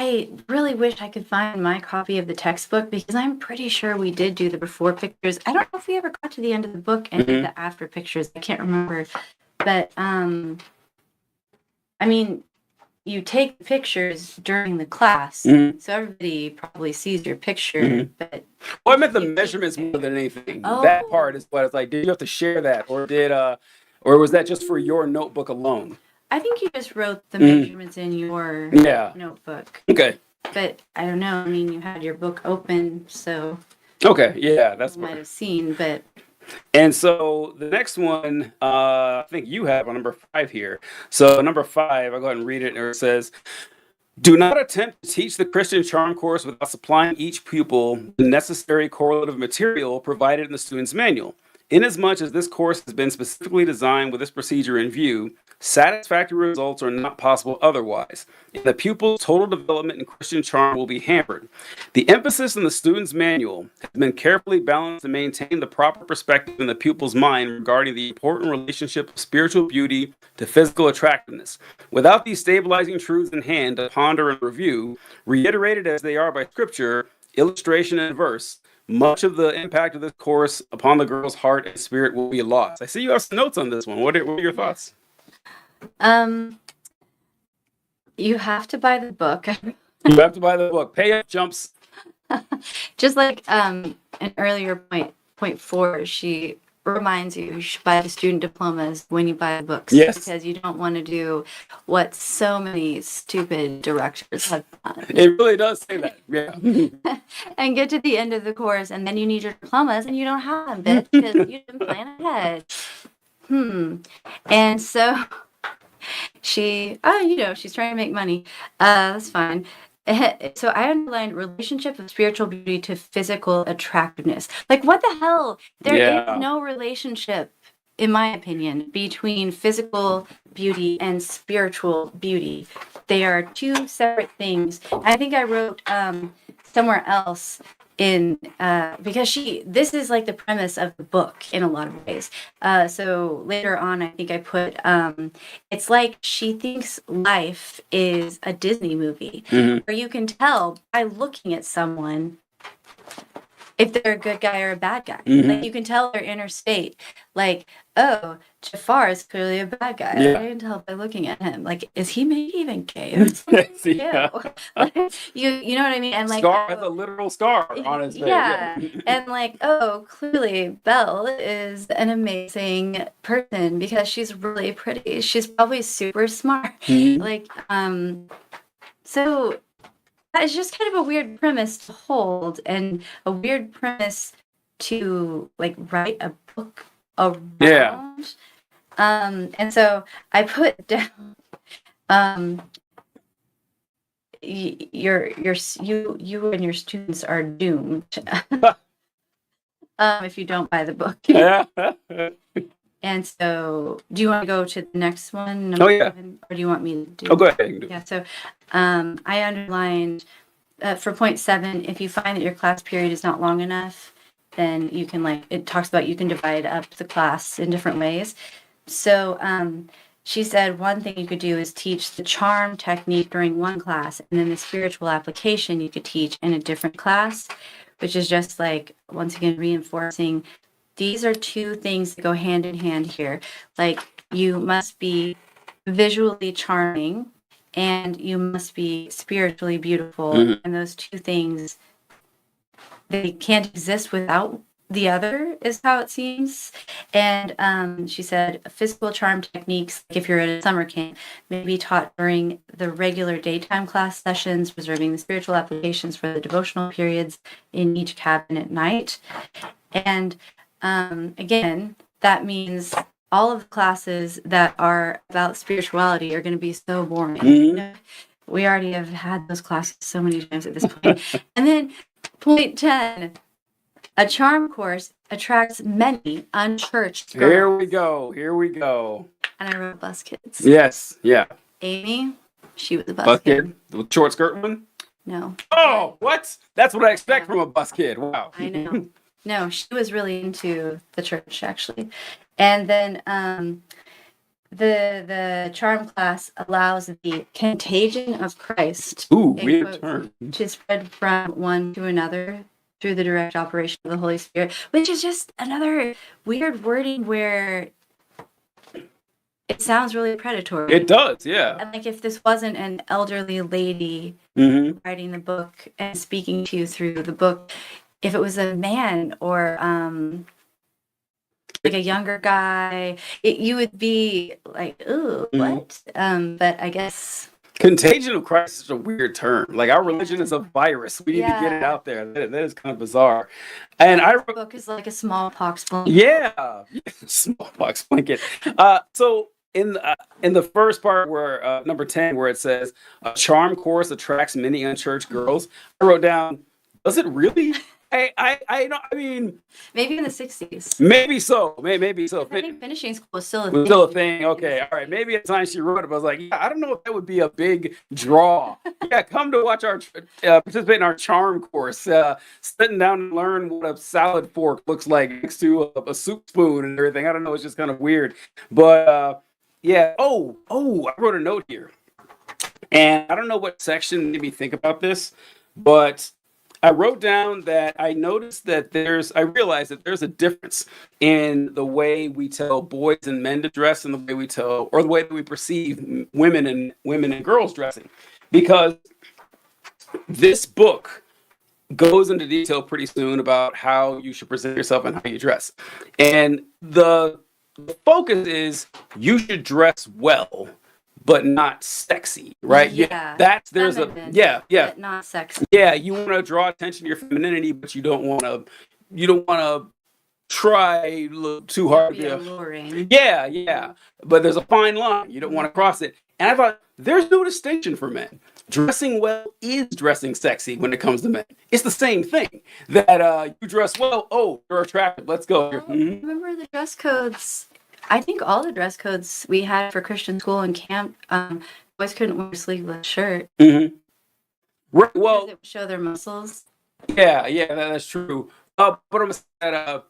S2: I really wish I could find my copy of the textbook because I'm pretty sure we did do the before pictures. I don't know if we ever got to the end of the book and did the after pictures. I can't remember. But I mean, you take pictures during the class, so everybody probably sees your picture. But
S1: Well, I meant the measurements more than anything. That part is what it's like. Did you have to share that, or was that just for your notebook alone?
S2: I think you just wrote the measurements in your notebook.
S1: Okay.
S2: But I don't know. I mean, you had your book open, so
S1: Okay. Yeah, that's
S2: you might have seen. But
S1: and so the next one, I think you have on number 5 here. So number 5, I'll go ahead and read it. And it says, do not attempt to teach the Christian Charm course without supplying each pupil the necessary correlative material provided in the student's manual. Inasmuch as this course has been specifically designed with this procedure in view, satisfactory results are not possible otherwise, and the pupil's total development in Christian Charm will be hampered. The emphasis in the student's manual has been carefully balanced to maintain the proper perspective in the pupil's mind regarding the important relationship of spiritual beauty to physical attractiveness. Without these stabilizing truths in hand to ponder and review, reiterated as they are by scripture, illustration, and verse, much of the impact of this course upon the girl's heart and spirit will be lost. I see you have some notes on this one. What are your thoughts?
S2: You have to buy the book.
S1: You have to buy the book. Pay up jumps.
S2: Just like an earlier point 4, she reminds you should buy the student diplomas when you buy the books.
S1: Yes.
S2: Because you don't want to do what so many stupid directors have done.
S1: It really does say that. Yeah.
S2: And get to the end of the course, and then you need your diplomas, and you don't have them, bitch, because you didn't plan ahead. And so she's trying to make money. That's fine. So I underlined relationship of spiritual beauty to physical attractiveness. Like, what the hell? There is no relationship, in my opinion, between physical beauty and spiritual beauty. They are two separate things. I think I wrote somewhere else in because this is like the premise of the book in a lot of ways. So later on, I think I put it's like she thinks life is a Disney movie, where you can tell by looking at someone if they're a good guy or a bad guy. Like, you can tell their inner state. Like, oh, Jafar is clearly a bad guy.
S1: Yeah.
S2: I can tell by looking at him. Like, is he maybe even gay?
S1: Yeah.
S2: Like, you know what I mean? And like,
S1: Scar has a literal scar on his face.
S2: Yeah. And like, oh, clearly Belle is an amazing person because she's really pretty. She's probably super smart. Like, so it's just kind of a weird premise to hold and a weird premise to like write a book around.
S1: Yeah.
S2: And so I put down you and your students are doomed if you don't buy the book. And so, do you want to go to the next one?
S1: Oh, yeah.
S2: 7, or do you want me to do?
S1: Oh, go ahead. You can do it.
S2: Yeah. So, I underlined for point 7. If you find that your class period is not long enough, then you can it talks about you can divide up the class in different ways. So, she said one thing you could do is teach the charm technique during one class, and then the spiritual application you could teach in a different class, which is just like, once again, reinforcing these are two things that go hand in hand here. Like, you must be visually charming and you must be spiritually beautiful. And those two things, they can't exist without the other, is how it seems. And she said physical charm techniques, like if you're at a summer camp, may be taught during the regular daytime class sessions, reserving the spiritual applications for the devotional periods in each cabin at night. And again, that means all of the classes that are about spirituality are going to be so boring. You know, we already have had those classes so many times at this point. And then point 10, A charm course attracts many unchurched girls.
S1: Here we go. Here we go.
S2: And I wrote bus kids.
S1: Yes. Yeah.
S2: Amy, she was a bus
S1: Bus
S2: kid.
S1: kid. The short skirt one.
S2: No.
S1: Oh, what? That's what I expect
S2: Yeah.
S1: from a bus kid. Wow.
S2: I know. No, she was really into the church actually. And then the charm class allows the contagion of Christ
S1: Ooh,
S2: in
S1: weird
S2: quotes,
S1: term.
S2: to spread from one to another through the direct operation of the Holy Spirit, which is just another weird wording where it sounds really predatory.
S1: It does, yeah.
S2: And like if this wasn't an elderly lady
S1: Mm-hmm.
S2: writing the book and speaking to you through the book, if it was a man or like a younger guy, you would be like, ooh, what? But I guess
S1: Contagion of Christ is a weird term. Like our religion is a virus. We need to get it
S2: Yeah.
S1: out there. That is kind of bizarre. And I
S2: the book is like a smallpox blanket.
S1: yeah, smallpox blanket. So in the first part where number 10, where it says a charm course attracts many unchurched girls, I wrote down, does it really? I mean,
S2: Maybe in the 60s.
S1: maybe so. Maybe so.
S2: I think finishing school was still a
S1: Was
S2: thing.
S1: still a thing. Okay, all right. Maybe at the time she wrote it, but I was like, yeah, I don't know if that would be a big draw. Yeah, come to watch our participate in our charm course. Sitting down and learn what a salad fork looks like next to a soup spoon and everything. I don't know. It's just kind of weird. But yeah. Oh, I wrote a note here, and I don't know what section made me think about this, but I wrote down that I noticed that I realized that there's a difference in the way we tell boys and men to dress and the way we tell, or the way that we perceive women and girls dressing. Because this book goes into detail pretty soon about how you should present yourself and how you dress. And the focus is you should dress well, but not sexy, right?
S2: Yeah.
S1: There's
S2: Feminine,
S1: yeah.
S2: but not sexy.
S1: Yeah, you want to draw attention to your femininity, but you don't want to try too hard.
S2: Be alluring.
S1: Yeah. But there's a fine line. You don't want to cross it. And I thought there's no distinction for men. Dressing well is dressing sexy when it comes to men. It's the same thing. That you dress well, oh, you're attractive. Let's go.
S2: Well,
S1: Mhm.
S2: remember the dress codes? I think all the dress codes we had for Christian school and camp, boys couldn't wear a sleeveless shirt
S1: Mhm. Right,
S2: because
S1: well,
S2: it would show their muscles.
S1: yeah, that's true. But I'm saying that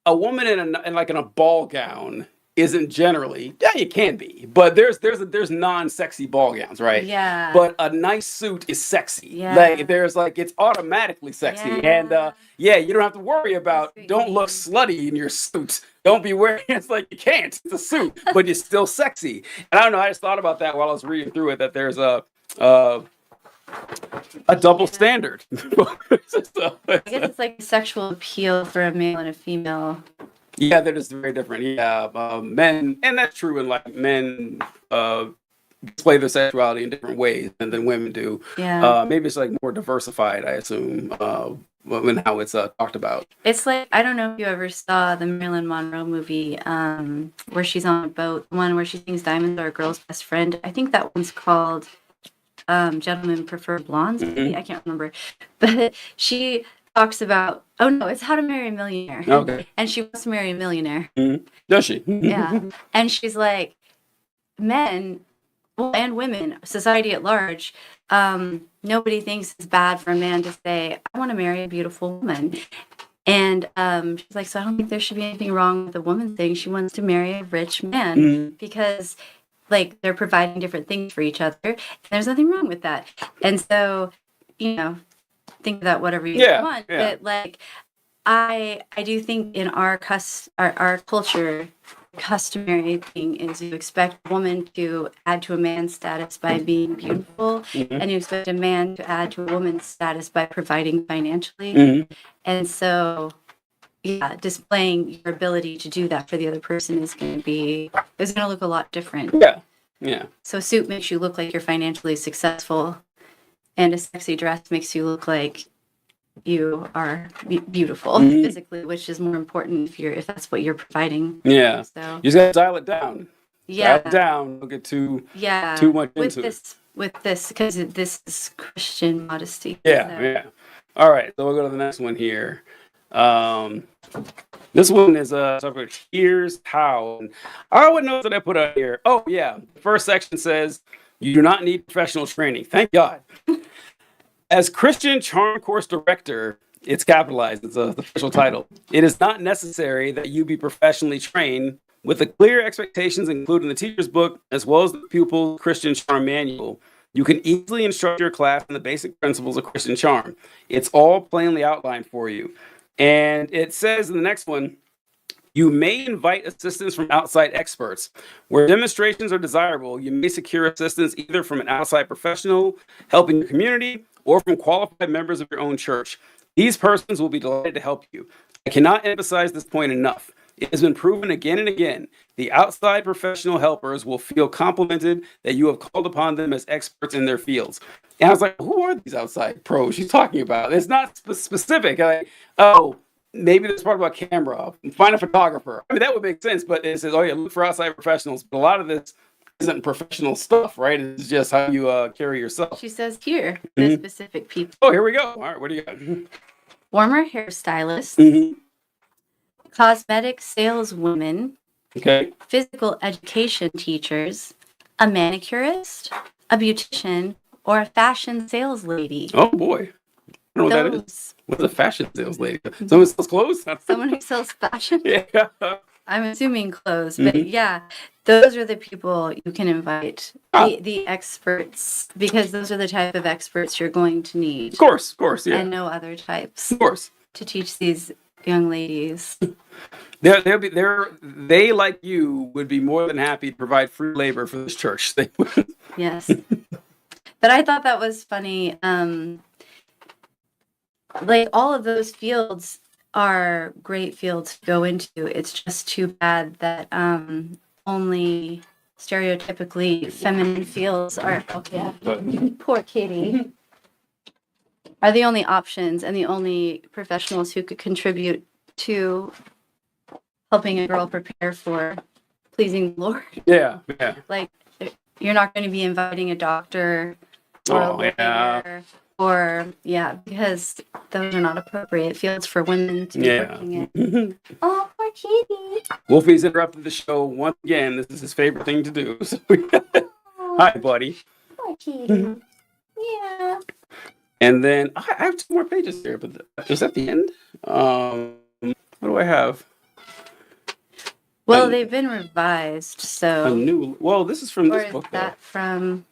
S1: a woman in a ball gown isn't generally, yeah, it can be, but there's non-sexy ball gowns, right?
S2: Yeah.
S1: But a nice suit is sexy.
S2: Yeah.
S1: Like it's automatically sexy, and you don't have to worry about
S2: That's what
S1: don't
S2: you
S1: look slutty in your suit. Don't be wearing it's like you can't. It's a suit, but it's still sexy. And I don't know. I just thought about that while I was reading through it. That there's a double standard.
S2: I guess it's like sexual appeal for a male and a female.
S1: Yeah, that is very different. Yeah, men, and that's true. And like men display their sexuality in different ways than women do.
S2: Yeah.
S1: Maybe it's like more diversified, I assume, when how it's talked about.
S2: It's like, I don't know if you ever saw the Marilyn Monroe movie where she's on a boat, one where she sings Diamonds Are a Girl's Best Friend. I think that one's called Gentlemen Prefer Blondes.
S1: Mhm.
S2: I can't remember. But she talks about, oh no, it's How to Marry a Millionaire.
S1: Okay.
S2: And she wants to marry a millionaire.
S1: Does she?
S2: Yeah. And she's like, men, well, and women, society at large, nobody thinks it's bad for a man to say, I want to marry a beautiful woman. And she's like, so I don't think there should be anything wrong with a woman saying she wants to marry a rich man
S1: Mhm.
S2: because like they're providing different things for each other. And there's nothing wrong with that. And so, think of that whatever you want.
S1: Yeah.
S2: But like I do think in our culture, customary thing is you expect a woman to add to a man's status by being beautiful,
S1: Mhm.
S2: and you expect a man to add to a woman's status by providing financially.
S1: Mhm.
S2: And so, yeah, displaying your ability to do that for the other person is going to look a lot different.
S1: Yeah.
S2: So, a suit makes you look like you're financially successful, and a sexy dress makes you look like you are beautiful
S1: Mhm.
S2: physically, which is more important if that's what you're providing.
S1: Yeah.
S2: So,
S1: You just gotta dial it down.
S2: yeah,
S1: Dial it down. Don't get too
S2: too
S1: much
S2: with
S1: into it.
S2: this because this is Christian modesty.
S1: Yeah.
S2: So,
S1: Yeah. All right, so we'll go to the next one here. This one is subject. Here's how. And I would know that I put out here. Oh yeah, the first section says you do not need professional training. Thank God. As Christian Charm Course Director, it's capitalized. It's the official title. It is not necessary that you be professionally trained. With the clear expectations included in the teacher's book, as well as the pupil Christian Charm Manual, you can easily instruct your class in the basic principles of Christian Charm. It's all plainly outlined for you. And it says in the next one, you may invite assistance from outside experts. Where demonstrations are desirable, you may secure assistance either from an outside professional helping your community or from qualified members of your own church. These persons will be delighted to help you. I cannot emphasize this point enough. It has been proven again and again. The outside professional helpers will feel complimented that you have called upon them as experts in their fields. And I was like, who are these outside pros she's talking about? It's not specific. Like, oh, maybe this part about camera. Find a photographer. I mean, that would make sense, but it says, oh yeah, look for outside professionals. But a lot of this isn't professional stuff, right? It's just how you carry yourself.
S2: She says here, the specific people.
S1: Oh, here we go. All right, what do you got?
S2: Former hairstylists, cosmetic saleswomen,
S1: Okay.
S2: physical education teachers, a manicurist, a beautician, or a fashion sales lady.
S1: Oh boy. I don't know what that is. What's a fashion sales lady? Someone sells clothes?
S2: Someone who sells fashion.
S1: Yeah.
S2: I'm assuming clothes, but yeah, those are the people you can invite. The experts, because those are the type of experts you're going to need.
S1: Of course, yeah.
S2: And no other types
S1: Of course.
S2: to teach these young ladies.
S1: They like you would be more than happy to provide free labor for this church. They would.
S2: Yes. But I thought that was funny. Like all of those fields are great fields to go into. It's just too bad that only stereotypically feminine fields are, poor kitty, are the only options and the only professionals who could contribute to helping a girl prepare for pleasing the Lord.
S1: Yeah.
S2: Like, you're not going to be inviting a doctor or a lawyer because those are not appropriate fields for women to be working in. Oh, poor kitty.
S1: Wolfie's interrupted the show once again. This is his favorite thing to do. So hi, buddy.
S2: Poor kitty. Yeah.
S1: And then I have 2 more pages here, but is that the end? What do I have?
S2: Well, they've been revised, so.
S1: Well, this is from
S2: Or
S1: this
S2: is
S1: book.
S2: that from?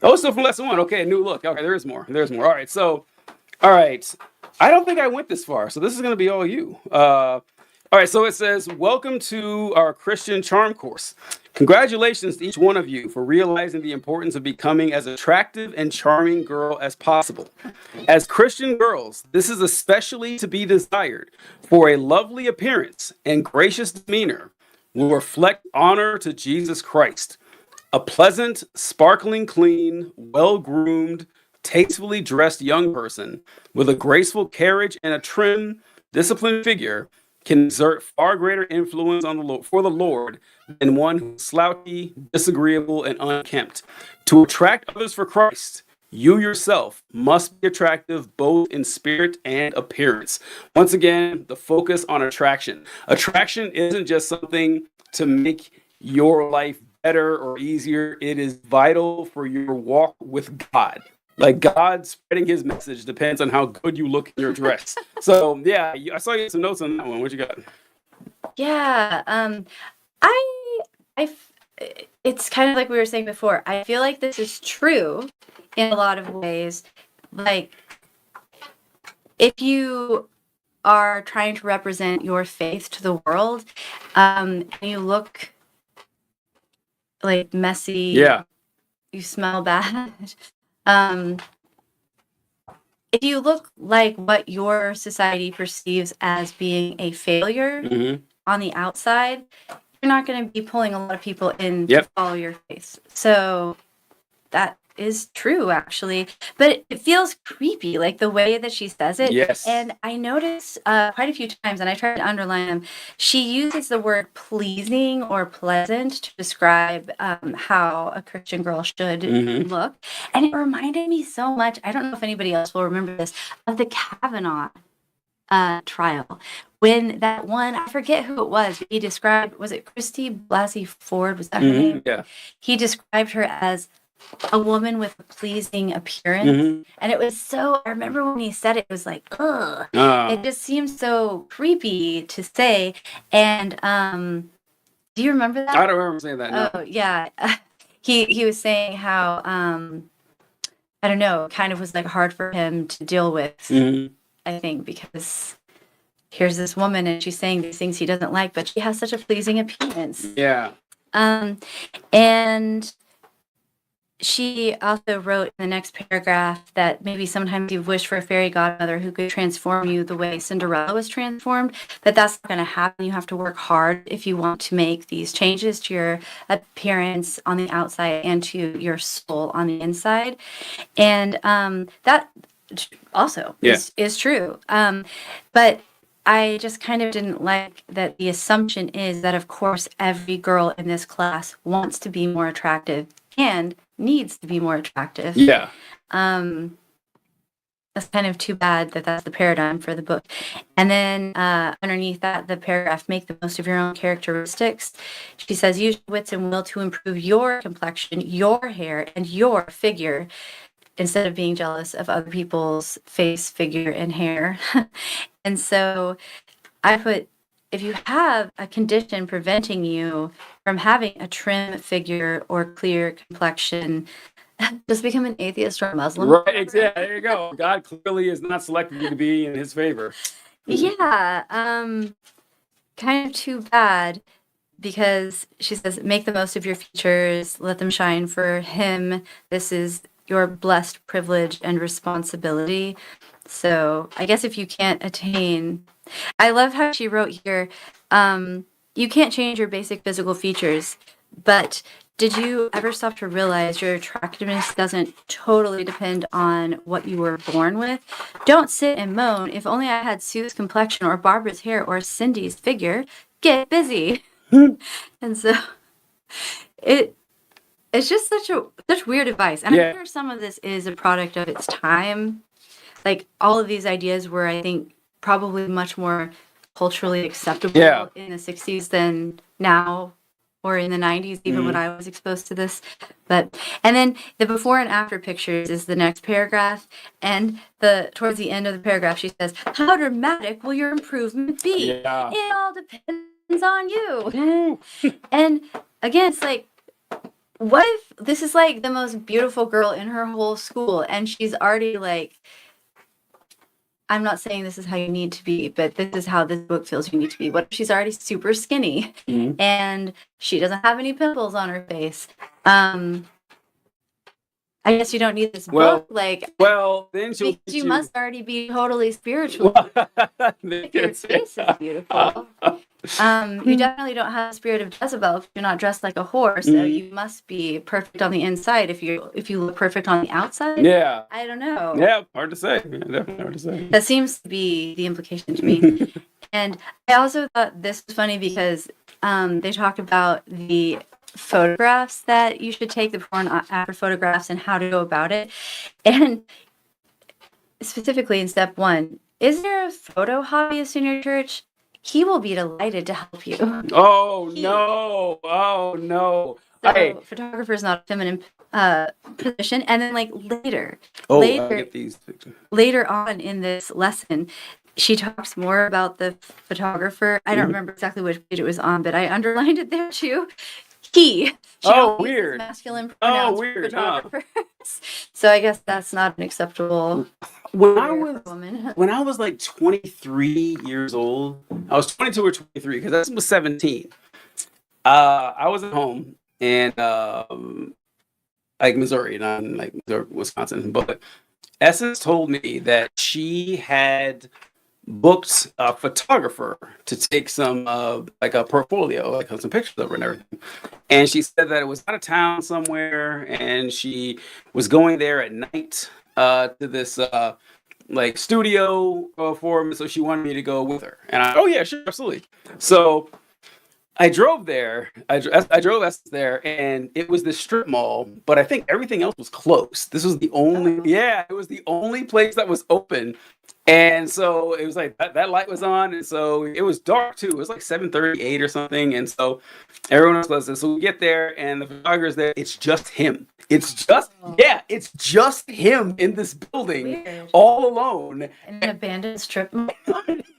S1: Oh, still from lesson 1. Okay, new look. Okay, there's more. All right, so, I don't think I went this far, so this is going to be all you. All right, so it says, welcome to our Christian Charm course. Congratulations to each one of you for realizing the importance of becoming as attractive and charming girl as possible. As Christian girls, this is especially to be desired, for a lovely appearance and gracious demeanor will reflect honor to Jesus Christ. A pleasant, sparkling clean, well-groomed, tastefully dressed young person with a graceful carriage and a trim, disciplined figure can exert far greater influence for the Lord than one who is slouchy, disagreeable, and unkempt. To attract others for Christ, you yourself must be attractive both in spirit and appearance. Once again, the focus on attraction. Attraction isn't just something to make your life better or easier. It is vital for your walk with God. Like, God spreading his message depends on how good you look in your dress. So yeah, I saw you some notes on that one. What you got?
S2: Yeah, it's kind of like we were saying before. I feel like this is true in a lot of ways. Like, if you are trying to represent your faith to the world, and you look like messy, you smell bad. If you look like what your society perceives as being a failure on the outside, you're not going to be pulling a lot of people in to follow your faith. So that is true, actually, but it feels creepy, like the way that she says it.
S1: Yes.
S2: And I noticed quite a few times, and I tried to underline them, she uses the word pleasing or pleasant to describe how a Christian girl should
S1: Mhm.
S2: look. And it reminded me so much, I don't know if anybody else will remember this, of the Kavanaugh trial. When that one, I forget who it was, but he described, was it Christy Blasey Ford? Was that her name?
S1: Yeah.
S2: He described her as a woman with a pleasing appearance.
S1: Mhm.
S2: And it was so, I remember when he said it, it was like, ugh.
S1: Ah.
S2: It just seems so creepy to say. And do you remember that?
S1: I don't remember saying that. No.
S2: Oh, yeah. He was saying how, I don't know, kind of was like hard for him to deal with,
S1: Mhm.
S2: I think, because here's this woman and she's saying these things he doesn't like, but she has such a pleasing appearance.
S1: Yeah.
S2: And she also wrote in the next paragraph that maybe sometimes you've wished for a fairy godmother who could transform you the way Cinderella was transformed, but that's not going to happen. You have to work hard if you want to make these changes to your appearance on the outside and to your soul on the inside. And that also is true. But I just kind of didn't like that the assumption is that, of course, every girl in this class wants to be more attractive and needs to be more attractive.
S1: Yeah.
S2: That's kind of too bad that that's the paradigm for the book. And then underneath that, the paragraph, make the most of your own characteristics. She says, use your wits and will to improve your complexion, your hair, and your figure, instead of being jealous of other people's face, figure, and hair. And so I put, if you have a condition preventing you from having a trim figure or clear complexion, just become an atheist or a Muslim.
S1: Right. Exactly. There you go. God clearly is not selecting you to be in his favor.
S2: Yeah. Kind of too bad, because she says, make the most of your features, let them shine for him. This is your blessed privilege and responsibility. So I guess if you can't attain, I love how she wrote here, you can't change your basic physical features, but did you ever stop to realize your attractiveness doesn't totally depend on what you were born with? Don't sit and moan, if only I had Sue's complexion or Barbara's hair or Cindy's figure. Get busy. And so it's just such weird advice. And I'm sure some of this is a product of its time. Like, all of these ideas were, I think, probably much more culturally acceptable in the 60s than now, or in the 90s, even when I was exposed to this. But, and then the before and after pictures is the next paragraph. And towards the end of the paragraph, she says, how dramatic will your improvement be?
S1: Yeah.
S2: It all depends on you. And again, it's like, what if this is like the most beautiful girl in her whole school and she's already like, I'm not saying this is how you need to be, but this is how this book feels you need to be. What if she's already super skinny and she doesn't have any pimples on her face? I guess you don't need this book. Like,
S1: then
S2: you must already be totally spiritual. Your face is beautiful. You definitely don't have the spirit of Jezebel if you're not dressed like a whore. So you must be perfect on the inside if you look perfect on the outside.
S1: Yeah.
S2: I don't know.
S1: Yeah, hard to say. Definitely hard to say.
S2: That seems to be the implication to me. And I also thought this was funny because they talk about the photographs that you should take, the before and after photographs, and how to go about it. And specifically in step 1, is there a photo hobbyist in your church? He will be delighted to help you.
S1: Oh, no. Oh, no.
S2: So photographer is not a feminine position. And then, like, later
S1: I get these pictures.
S2: Later on in this lesson, she talks more about the photographer. I don't remember exactly which page it was on, but I underlined it there too. He.
S1: Weird.
S2: Masculine pronouns.
S1: Weird.
S2: Photographers. So I guess that's not an acceptable.
S1: When I was like 23 years old, I was 22 or 23 because I was 17. I was at home in like Missouri, not in like Missouri, Wisconsin, but Essence told me that she had booked a photographer to take some like a portfolio, like some pictures of her and everything. And she said that it was out of town somewhere, and she was going there at night to this like studio for me, so she wanted me to go with her. And oh yeah, sure, absolutely. So I drove there. I drove us there, and it was this strip mall, but I think everything else was closed. This was the only, yeah, it was the only place that was open. And so it was like that light was on, and so it was dark too. It was like 7:38 or something, and so everyone else was there. So we get there, and the photographer's there. It's just him. It's just yeah, it's just him in this building,
S2: Weird.
S1: all alone.
S2: In an abandoned strip mall.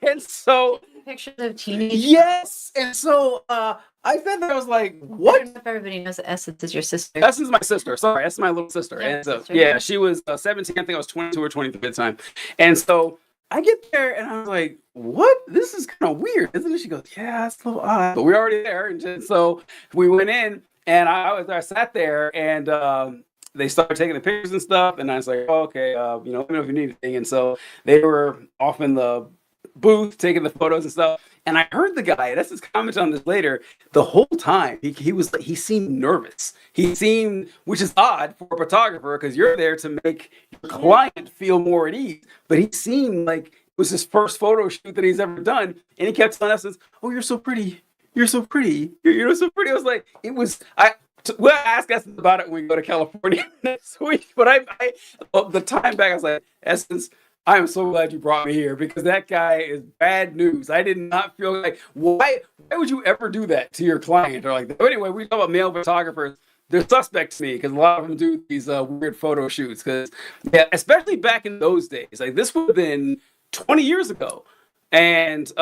S1: And so
S2: Pictures of teenage.
S1: yes, and so I said that I was like,
S2: I
S1: what?
S2: don't know if everybody knows that Essence is your sister.
S1: Essence is my sister. Sorry, that's my little sister.
S2: Yeah,
S1: And so,
S2: sister.
S1: yeah, she was 17. I think I was 22 or 23 at the time. And so I get there and I was like, what? This is kind of weird, isn't it? She goes, yeah, it's a little odd. But we're already there. And so we went in, and I sat there, and they started taking the pictures and stuff. And I was like, oh, okay, let me know if you need anything. And so they were off in the booth taking the photos and stuff. And I heard the guy, that's his comment on this later, the whole time he was like, he seemed nervous. He seemed, which is odd for a photographer because you're there to make your client feel more at ease. But he seemed like it was his first photo shoot that he's ever done. And he kept telling us, oh, you're so pretty. You're so pretty. You're so pretty. I was like, we'll ask Essence about it when we go to California next week. But the time back, I was like, Essence, I am so glad you brought me here because that guy is bad news. I did not feel like, why would you ever do that to your client or like that? But anyway, we talk about male photographers. They're suspect to me because a lot of them do these weird photo shoots. Because yeah, especially back in those days, like this would have been 20 years ago, and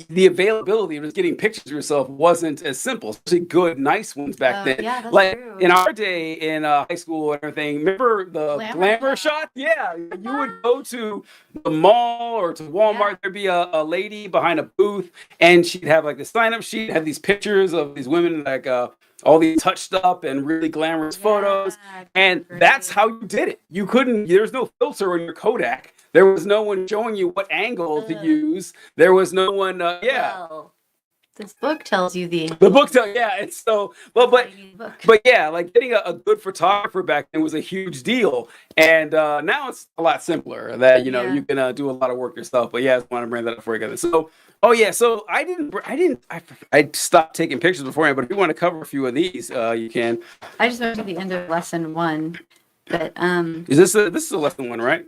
S1: the availability of just getting pictures of yourself wasn't as simple, especially good, nice ones back then.
S2: Yeah, that's
S1: like
S2: true.
S1: in our day in high school and everything, remember the glamour shot? Yeah, you would go to the mall or to Walmart.
S2: Yeah.
S1: There'd be a lady behind a booth, and she'd have like the sign-up sheet, have these pictures of these women like all these touched up and really glamorous photos, and that's how you did it. You couldn't. There's no filter on your Kodak. There was no one showing you what angle to use. There was no one.
S2: Well, this book tells you the
S1: book tells. Yeah, it's so. But yeah, like getting a good photographer back then was a huge deal, and now it's a lot simpler. That you can do a lot of work yourself. But yeah, I just want to bring that up for you guys. So. Oh yeah, so I stopped taking pictures beforehand, but if you want to cover a few of these, you can.
S2: I just went to the end of lesson 1, but
S1: this is a lesson 1, right?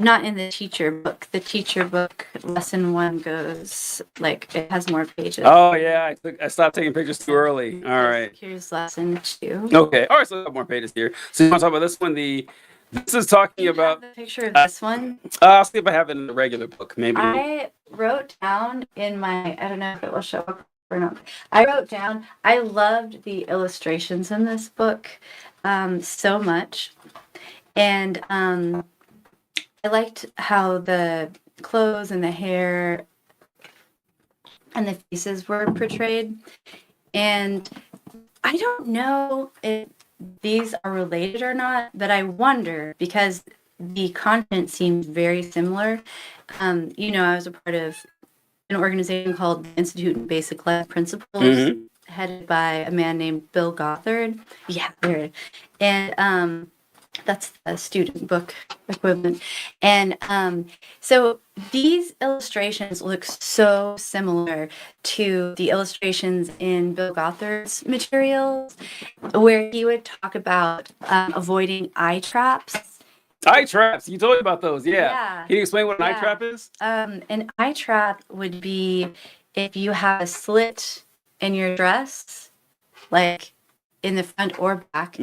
S2: not in the teacher book. The teacher book lesson 1 goes like it has more pages.
S1: Oh yeah, I stopped taking pictures too early. All right.
S2: Here's lesson 2.
S1: Okay. All right, so I have more pages here. So you want to talk about this one? This is talking about
S2: the picture of this one.
S1: I'll see if I have it in the regular book. Maybe
S2: I wrote down in my, I don't know if it will show up or not. I wrote down, I loved the illustrations in this book so much. And I liked how the clothes and the hair and the faces were portrayed. And I don't know if these are related or not, but I wonder because the content seems very similar. I was a part of an organization called the Institute in Basic Life Principles, headed by a man named Bill Gothard. Yeah, there. And that's a student book equivalent. And so these illustrations look so similar to the illustrations in Bill Gothard's materials, where he would talk about avoiding eye traps.
S1: Eye traps. You told me about those. Yeah. Can you explain what an eye
S2: Yeah.
S1: trap is?
S2: An eye trap would be if you have a slit in your dress, like in the front or back,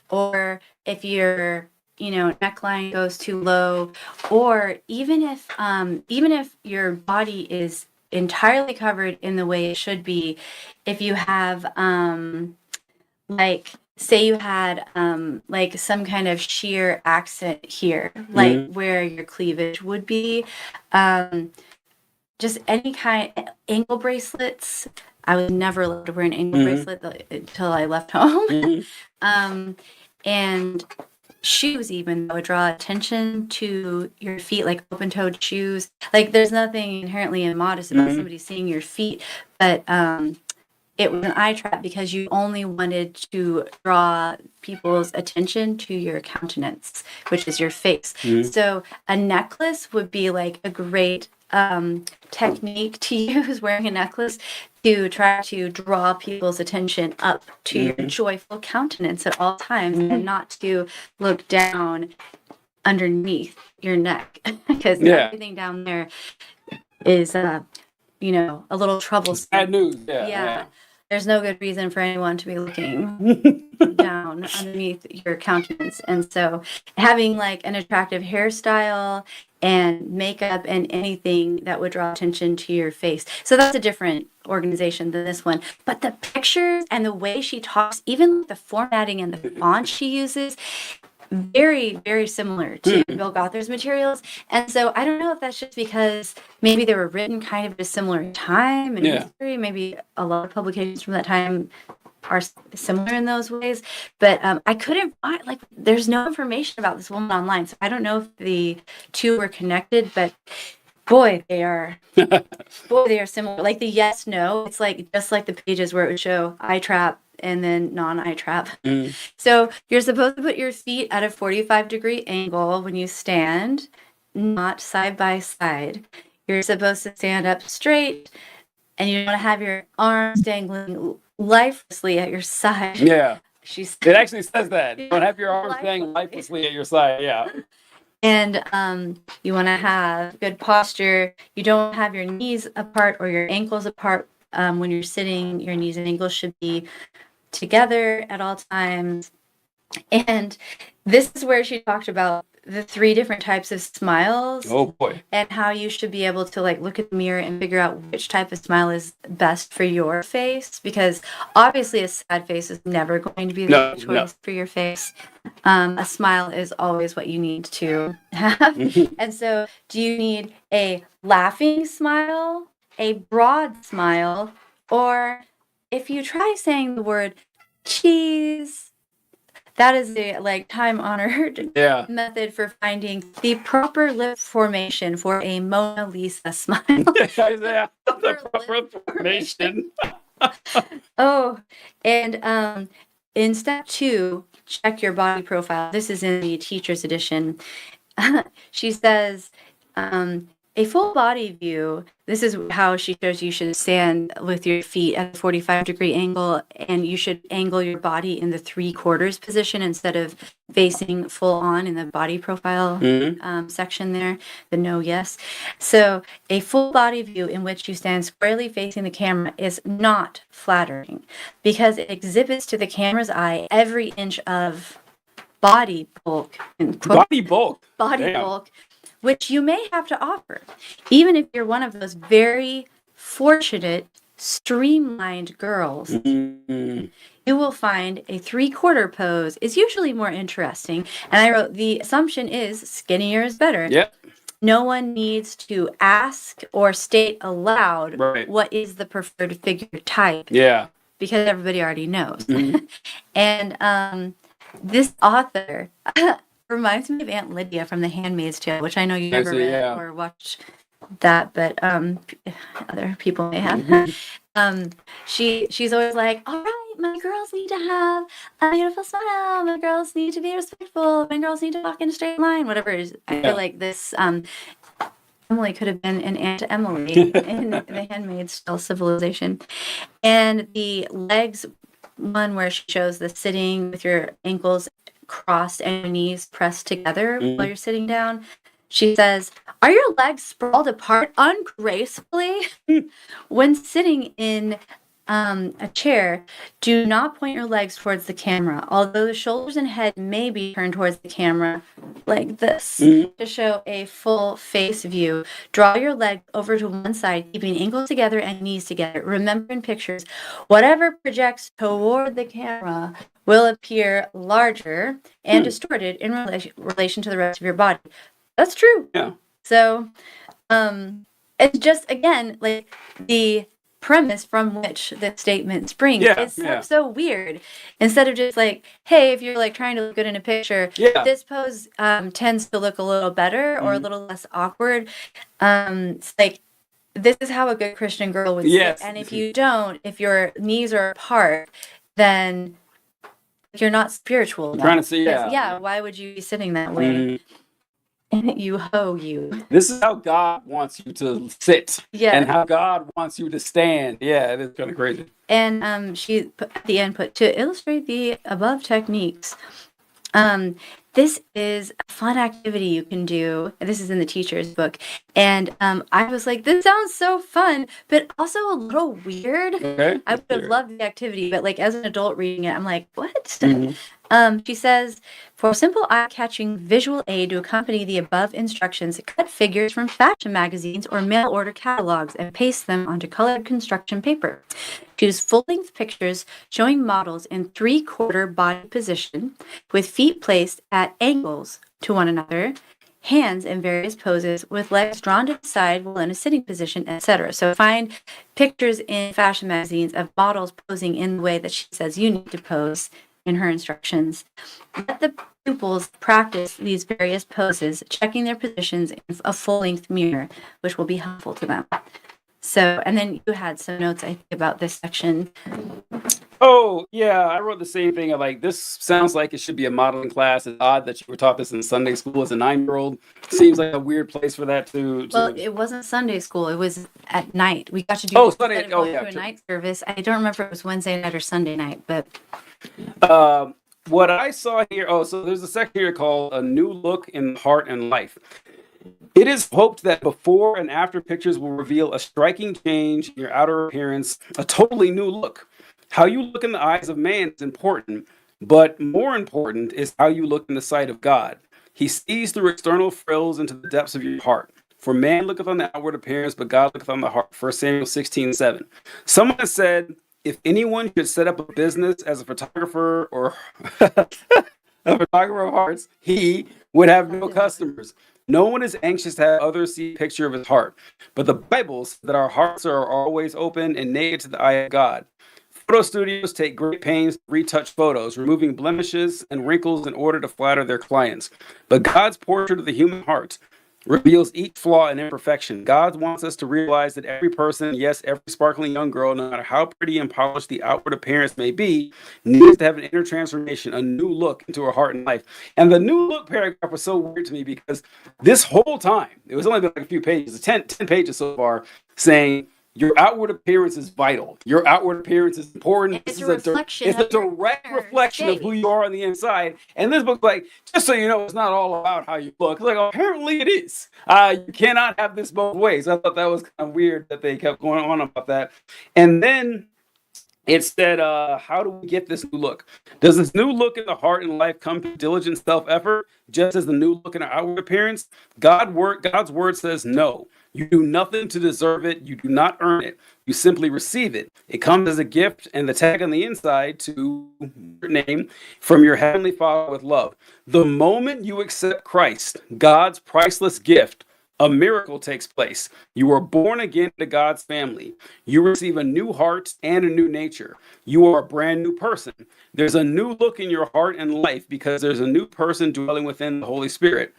S2: or if your neckline goes too low, or even if your body is entirely covered in the way it should be, if you have like say you had like some kind of sheer accent here, like where your cleavage would be, just any kind ankle bracelets. I was never allowed to wear an ankle bracelet until I left home. And shoes even that would draw attention to your feet, like open-toed shoes. Like there's nothing inherently immodest about
S1: Mhm.
S2: somebody seeing your feet, but it was an eye trap because you only wanted to draw people's attention to your countenance, which is your face.
S1: Mhm.
S2: So a necklace would be like a great technique to use, wearing a necklace to try to draw people's attention up to your
S1: Mhm.
S2: joyful countenance at all times
S1: Mhm.
S2: and not to look down underneath your neck because
S1: Yeah.
S2: everything down there is you know, a little troublesome.
S1: Bad news.
S2: Yeah.
S1: Yeah.
S2: There's no good reason for anyone to be looking
S1: Yeah.
S2: down underneath your countenance. And so having like an attractive hairstyle and makeup and anything that would draw attention to your face. So that's a different organization than this one. But the pictures and the way she talks, even the formatting and the font she uses, very, very similar to Bill Gothard's materials. And so I don't know if that's just because maybe they were written kind of at a similar time in
S1: Yeah.
S2: history. Maybe a lot of publications from that time are similar in those ways. But I couldn't find, like, there's no information about this woman online. So I don't know if the two were connected, but boy, they are similar. Like the yes, no, it's like just like the pages where it would show eye trap and then non-eye trap.
S1: Mhm.
S2: So you're supposed to put your feet at a 45-degree angle when you stand, not side by side. You're supposed to stand up straight, and you want to have your arms dangling lifelessly at your side.
S1: Yeah.
S2: She's
S1: It actually says that.
S2: Yeah.
S1: Don't have your arms hanging lifelessly at your side. Yeah.
S2: And you want to have good posture. You don't have your knees apart or your ankles apart. When you're sitting, your knees and ankles should be together at all times. And this is where she talked about the 3 different types of smiles
S1: Oh boy.
S2: and how you should be able to like look at the mirror and figure out which type of smile is best for your face, because obviously a sad face is never going to be the
S1: No,
S2: right choice for your face. A smile is always what you need to have. And so do you need a laughing smile, a broad smile, or if you try saying the word cheese, that is a like time-honored
S1: Yeah.
S2: method for finding the proper lip formation for a Mona Lisa smile.
S1: Yeah. The
S2: Proper
S1: proper
S2: lip
S1: formation.
S2: Oh, and in step 2, check your body profile. This is in the teacher's edition. She says, a full body view. This is how she shows you should stand with your feet at a 45-degree angle, and you should angle your body in the 3/4 position instead of facing full on in the body profile
S1: Mhm.
S2: section there, the no yes. So a full body view in which you stand squarely facing the camera is not flattering because it exhibits to the camera's eye every inch of body bulk,
S1: Body bulk.
S2: body
S1: Damn.
S2: bulk, which you may have to offer, even if you're one of those very fortunate, streamlined girls.
S1: Mhm.
S2: You will find a 3/4 pose is usually more interesting. And I wrote, the assumption is skinnier is better.
S1: Yep.
S2: No one needs to ask or state aloud
S1: Right.
S2: what is the preferred figure type,
S1: Yeah.
S2: because everybody already knows.
S1: Mhm.
S2: And this author reminds me of Aunt Lydia from The Handmaid's Tale, which I know you
S1: I
S2: never
S1: see,
S2: read
S1: yeah.
S2: or watched that, but other people may have. She's always like, all right, my girls need to have a beautiful smile. My girls need to be respectful. My girls need to walk in a straight line. Whatever it is. I
S1: Yeah.
S2: feel like this Emily could have been an Aunt Emily in The Handmaid's Tale civilization. And the legs one where she shows the sitting with your ankles crossed and your knees pressed together while you're sitting down. She says, are your legs sprawled apart ungracefully? When sitting in a chair, do not point your legs towards the camera, although the shoulders and head may be turned towards the camera like this to show a full face view. Draw your leg over to one side, keeping ankles together and knees together. Remember in pictures, whatever projects toward the camera will appear larger and distorted in relation to the rest of your body. That's true.
S1: Yeah.
S2: So, it's just, again, like the premise from which the statement springs.
S1: Yeah,
S2: It's
S1: yeah.
S2: so weird. Instead of just like, hey, if you're like trying to look good in a picture,
S1: Yeah.
S2: this pose tends to look a little better or a little less awkward. It's like, this is how a good Christian girl would
S1: Yes.
S2: sit. And if you don't, if your knees are apart, then you're not spiritual enough.
S1: Trying to see,
S2: Because,
S1: yeah.
S2: why would you be sitting that way? You ho you.
S1: This is how God wants you to sit.
S2: Yeah.
S1: And how God wants you to stand. Yeah, it is kind of crazy.
S2: And she put, at the end put, to illustrate the above techniques, this is a fun activity you can do. This is in the teacher's book. And I was like, this sounds so fun, but also a little weird.
S1: Okay.
S2: I would have loved the activity, but like as an adult reading it, I'm like, what?
S1: Mhm.
S2: She says, for a simple eye-catching visual aid to accompany the above instructions, cut figures from fashion magazines or mail order catalogs and paste them onto colored construction paper. Choose full-length pictures showing models in 3/4 body position with feet placed at angles to one another, hands in various poses with legs drawn to the side while in a sitting position, etc. So find pictures in fashion magazines of models posing in the way that she says you need to pose in her instructions. Let the pupils practice these various poses, checking their positions in a full-length mirror, which will be helpful to them. So, and then you had some notes, I think, about this section.
S1: Oh, yeah, I wrote the same thing. I'm like, this sounds like it should be a modeling class. It's odd that you were taught this in Sunday school as a 9-year-old. Seems like a weird place for that to.
S2: Well, it wasn't Sunday school. It was at night. We got to do
S1: Sunday.
S2: instead of going to a night service. I don't remember if it was Wednesday night or Sunday night, but
S1: What I saw here, so there's a section here called A New Look in Heart and Life. It is hoped that before and after pictures will reveal a striking change in your outer appearance, a totally new look. How you look in the eyes of man is important, but more important is how you look in the sight of God. He sees through external frills into the depths of your heart. For man looketh on the outward appearance, but God looketh on the heart. 1 Samuel 16:7. Someone has said, if anyone should set up a business as a photographer or a photographer of hearts, he would have no customers. No one is anxious to have others see a picture of his heart. But the Bible says that our hearts are always open and naked to the eye of God. Photo studios take great pains to retouch photos, removing blemishes and wrinkles in order to flatter their clients. But God's portrait of the human heart reveals each flaw and imperfection. God wants us to realize that every person, yes, every sparkling young girl, no matter how pretty and polished the outward appearance may be, needs to have an inner transformation, a new look into her heart and life. And the new look paragraph was so weird to me because this whole time, it was only been like a few pages, 10 pages so far, saying your outward appearance is vital. Your outward appearance is important.
S2: It's
S1: This
S2: a
S1: is
S2: reflection
S1: it's a
S2: of your
S1: direct
S2: inner
S1: reflection of
S2: state.
S1: who you are on the inside. And this book, like, just so you know, it's not all about how you look. Like, apparently it is. You cannot have this both ways. I thought that was kind of weird that they kept going on about that. And then it said, how do we get this new look? Does this new look in the heart and life come through diligent self-effort, just as the new look in our outward appearance? God's word says no. You do nothing to deserve it. You do not earn it. You simply receive it. It comes as a gift, and the tag on the inside to your name from your heavenly Father with love. The moment you accept Christ, God's priceless gift, a miracle takes place. You are born again to God's family. You receive a new heart and a new nature. You are a brand new person. There's a new look in your heart and life because there's a new person dwelling within the Holy Spirit.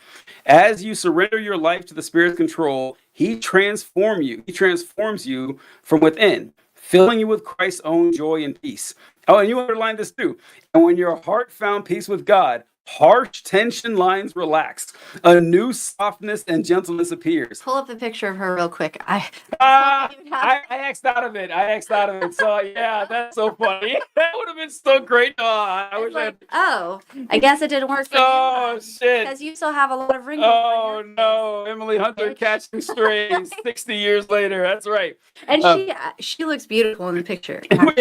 S1: As you surrender your life to the Spirit's control, He transforms you. He transforms you from within, filling you with Christ's own joy and peace. Oh, and you underline this too. And when your heart found peace with God, harsh tension lines relax. A new softness and gentleness appears.
S2: Pull up the picture of her real quick.
S1: I X'd out of it. So yeah, that's so funny. That would have been so great. I wish
S2: I guess it didn't work for
S1: Oh
S2: you.
S1: shit.
S2: Because you still have a lot of wrinkles.
S1: Oh
S2: on your
S1: no, Emily Hunter catching strays 60 years later. That's right.
S2: And she looks beautiful in the picture.
S1: But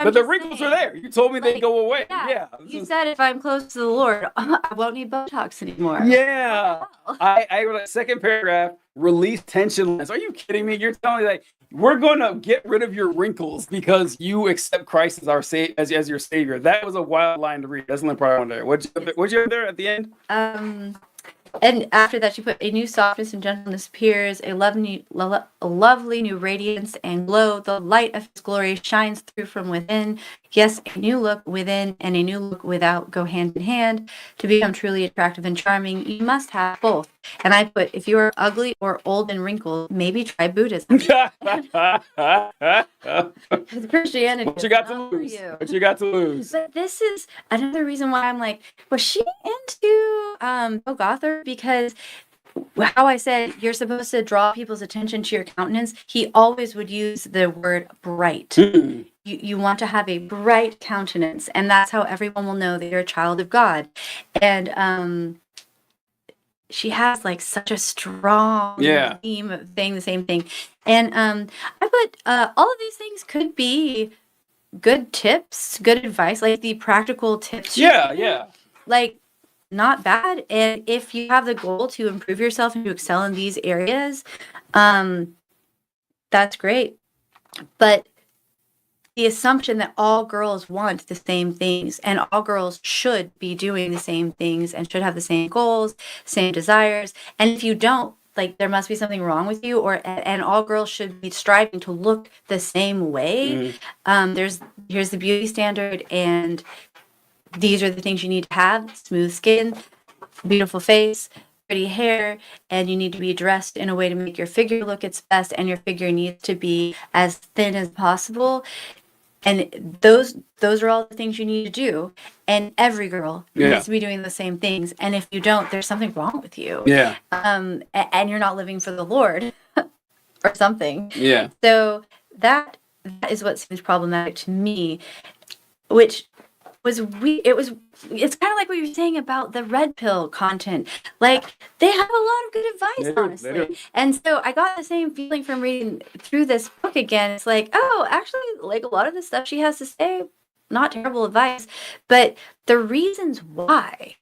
S2: I'm
S1: the
S2: just
S1: wrinkles
S2: saying,
S1: are there. You told me they'd
S2: like,
S1: go away.
S2: yeah,
S1: Yeah.
S2: You said if I'm close to the Lord, I won't need Botox anymore.
S1: Yeah.
S2: Wow.
S1: I wrote a second paragraph, release tension lines. Are you kidding me? You're telling me like we're going to get rid of your wrinkles because you accept Christ as our as your savior. That was a wild line to read. That's the only part I wanted there. What'd you have there at the end?
S2: And after that, she put a new softness and gentleness appears, a lovely new radiance and glow. The light of his glory shines through from within. Yes, a new look within and a new look without go hand in hand. To become truly attractive and charming, you must have both. And I put, if you are ugly or old and wrinkled, maybe try Buddhism. Christianity.
S1: What you got to
S2: not for
S1: lose?
S2: you.
S1: What you got to lose?
S2: But this is another reason why I'm like, was she into Bill Gothard? Because how I said you're supposed to draw people's attention to your countenance, he always would use the word bright. You want to have a bright countenance, and that's how everyone will know that you're a child of God. And she has like such a strong theme of saying the same thing. And I put all of these things could be good tips, good advice, like the practical tips.
S1: Yeah.
S2: Like, not bad. And if you have the goal to improve yourself and to excel in these areas, that's great. But the assumption that all girls want the same things and all girls should be doing the same things and should have the same goals, same desires. And if you don't, like, there must be something wrong with you, and all girls should be striving to look the same way. Here's the beauty standard, and these are the things you need to have: smooth skin, beautiful face, pretty hair, and you need to be dressed in a way to make your figure look its best, and your figure needs to be as thin as possible. And those are all the things you need to do. And every girl needs to be doing the same things. And if you don't, there's something wrong with you.
S1: Yeah.
S2: And you're not living for the Lord or something.
S1: Yeah.
S2: So that is what seems problematic to me, which was it's kind of like what you're saying about the red pill content. Like, they have a lot of good advice, honestly. And so I got the same feeling from reading through this book again. It's like, oh, actually, like, a lot of the stuff she has to say, not terrible advice, but the reasons why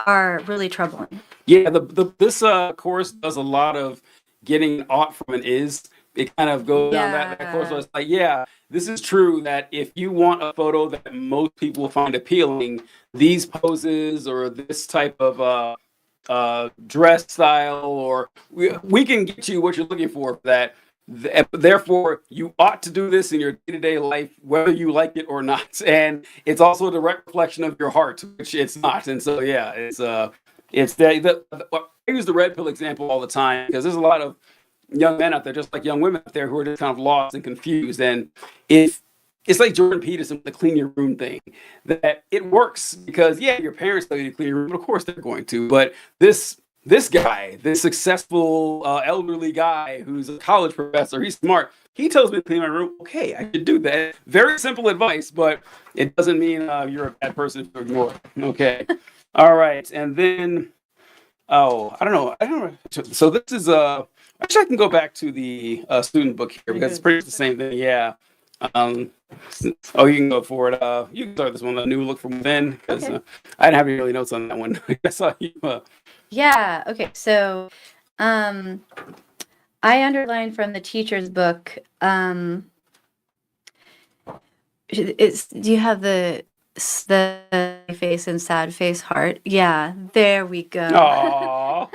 S2: are really troubling.
S1: Yeah, this course does a lot of getting ought from an is. It kind of goes down that course. Where it's like, yeah, this is true that if you want a photo that most people find appealing, these poses or this type of dress style, or we can get you what you're looking for that. Therefore, you ought to do this in your day-to-day life, whether you like it or not. And it's also a direct reflection of your heart, which it's not. And so, yeah, it's I use the red pill example all the time because there's a lot of young men out there, just like young women out there, who are just kind of lost and confused. And if it's like Jordan Peterson with the clean your room thing, that it works because, yeah, your parents tell you to clean your room, of course they're going to. But this guy, this successful elderly guy who's a college professor, he's smart. He tells me to clean my room. Okay, I should do that. Very simple advice, but it doesn't mean you're a bad person to ignore it. Okay. All right. And then, I don't know. So this is actually, I can go back to the student book here because it's pretty much the same thing. Yeah. You can go for it. You can start this one, A New Look from Within, because I didn't have any really notes on that one. I saw you.
S2: Yeah. Okay. So, I underlined from the teacher's book. Do you have the face and sad face heart? Yeah. There we go.
S1: Aww.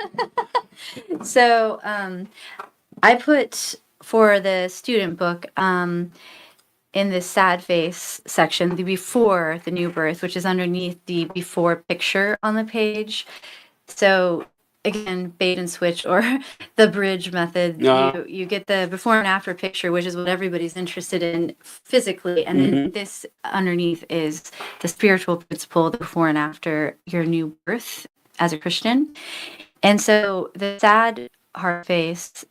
S2: So, I put for the student book, in the sad face section, the before the new birth, which is underneath the before picture on the page. So again, bait and switch, or the bridge method. You get the before and after picture, which is what everybody's interested in physically. And then this underneath is the spiritual principle, the before and after your new birth as a Christian. And so the sad heart face,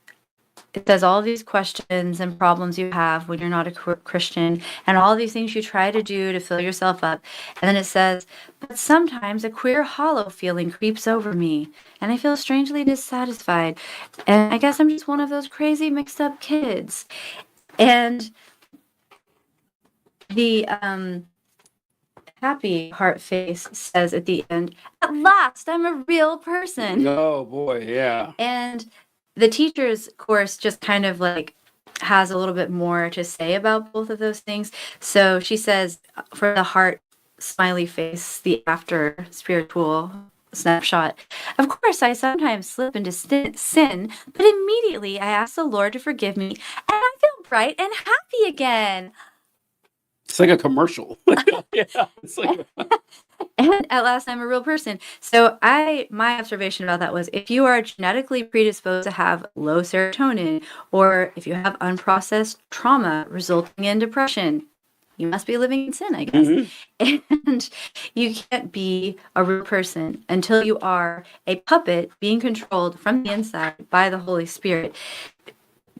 S2: it says all these questions and problems you have when you're not a Christian, and all these things you try to do to fill yourself up. And then it says, but sometimes a queer hollow feeling creeps over me, and I feel strangely dissatisfied. And I guess I'm just one of those crazy mixed up kids. And the happy heart face says at the end, at last, I'm a real person.
S1: Oh boy, yeah.
S2: And the teacher's course just kind of like has a little bit more to say about both of those things. So she says for the heart smiley face, the after spiritual snapshot. Of course, I sometimes slip into sin, but immediately I ask the Lord to forgive me, and I feel bright and happy again.
S1: It's like a commercial. Yeah, it's like
S2: And at last, I'm a real person. So my observation about that was if you are genetically predisposed to have low serotonin, or if you have unprocessed trauma resulting in depression, you must be living in sin, I guess.
S1: Mhm.
S2: And you can't be a real person until you are a puppet being controlled from the inside by the Holy Spirit,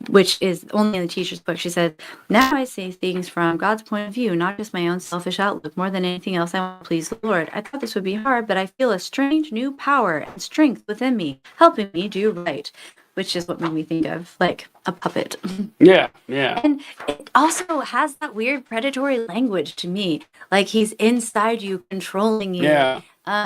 S2: which is only in the teacher's book. She said, now I say things from God's point of view, not just my own selfish outlook. More than anything else, I want to please the Lord. I thought this would be hard, but I feel a strange new power and strength within me, helping me do right, which is what made me think of like a puppet.
S1: Yeah, yeah.
S2: And it also has that weird predatory language to me, like he's inside you, controlling you.
S1: Yeah.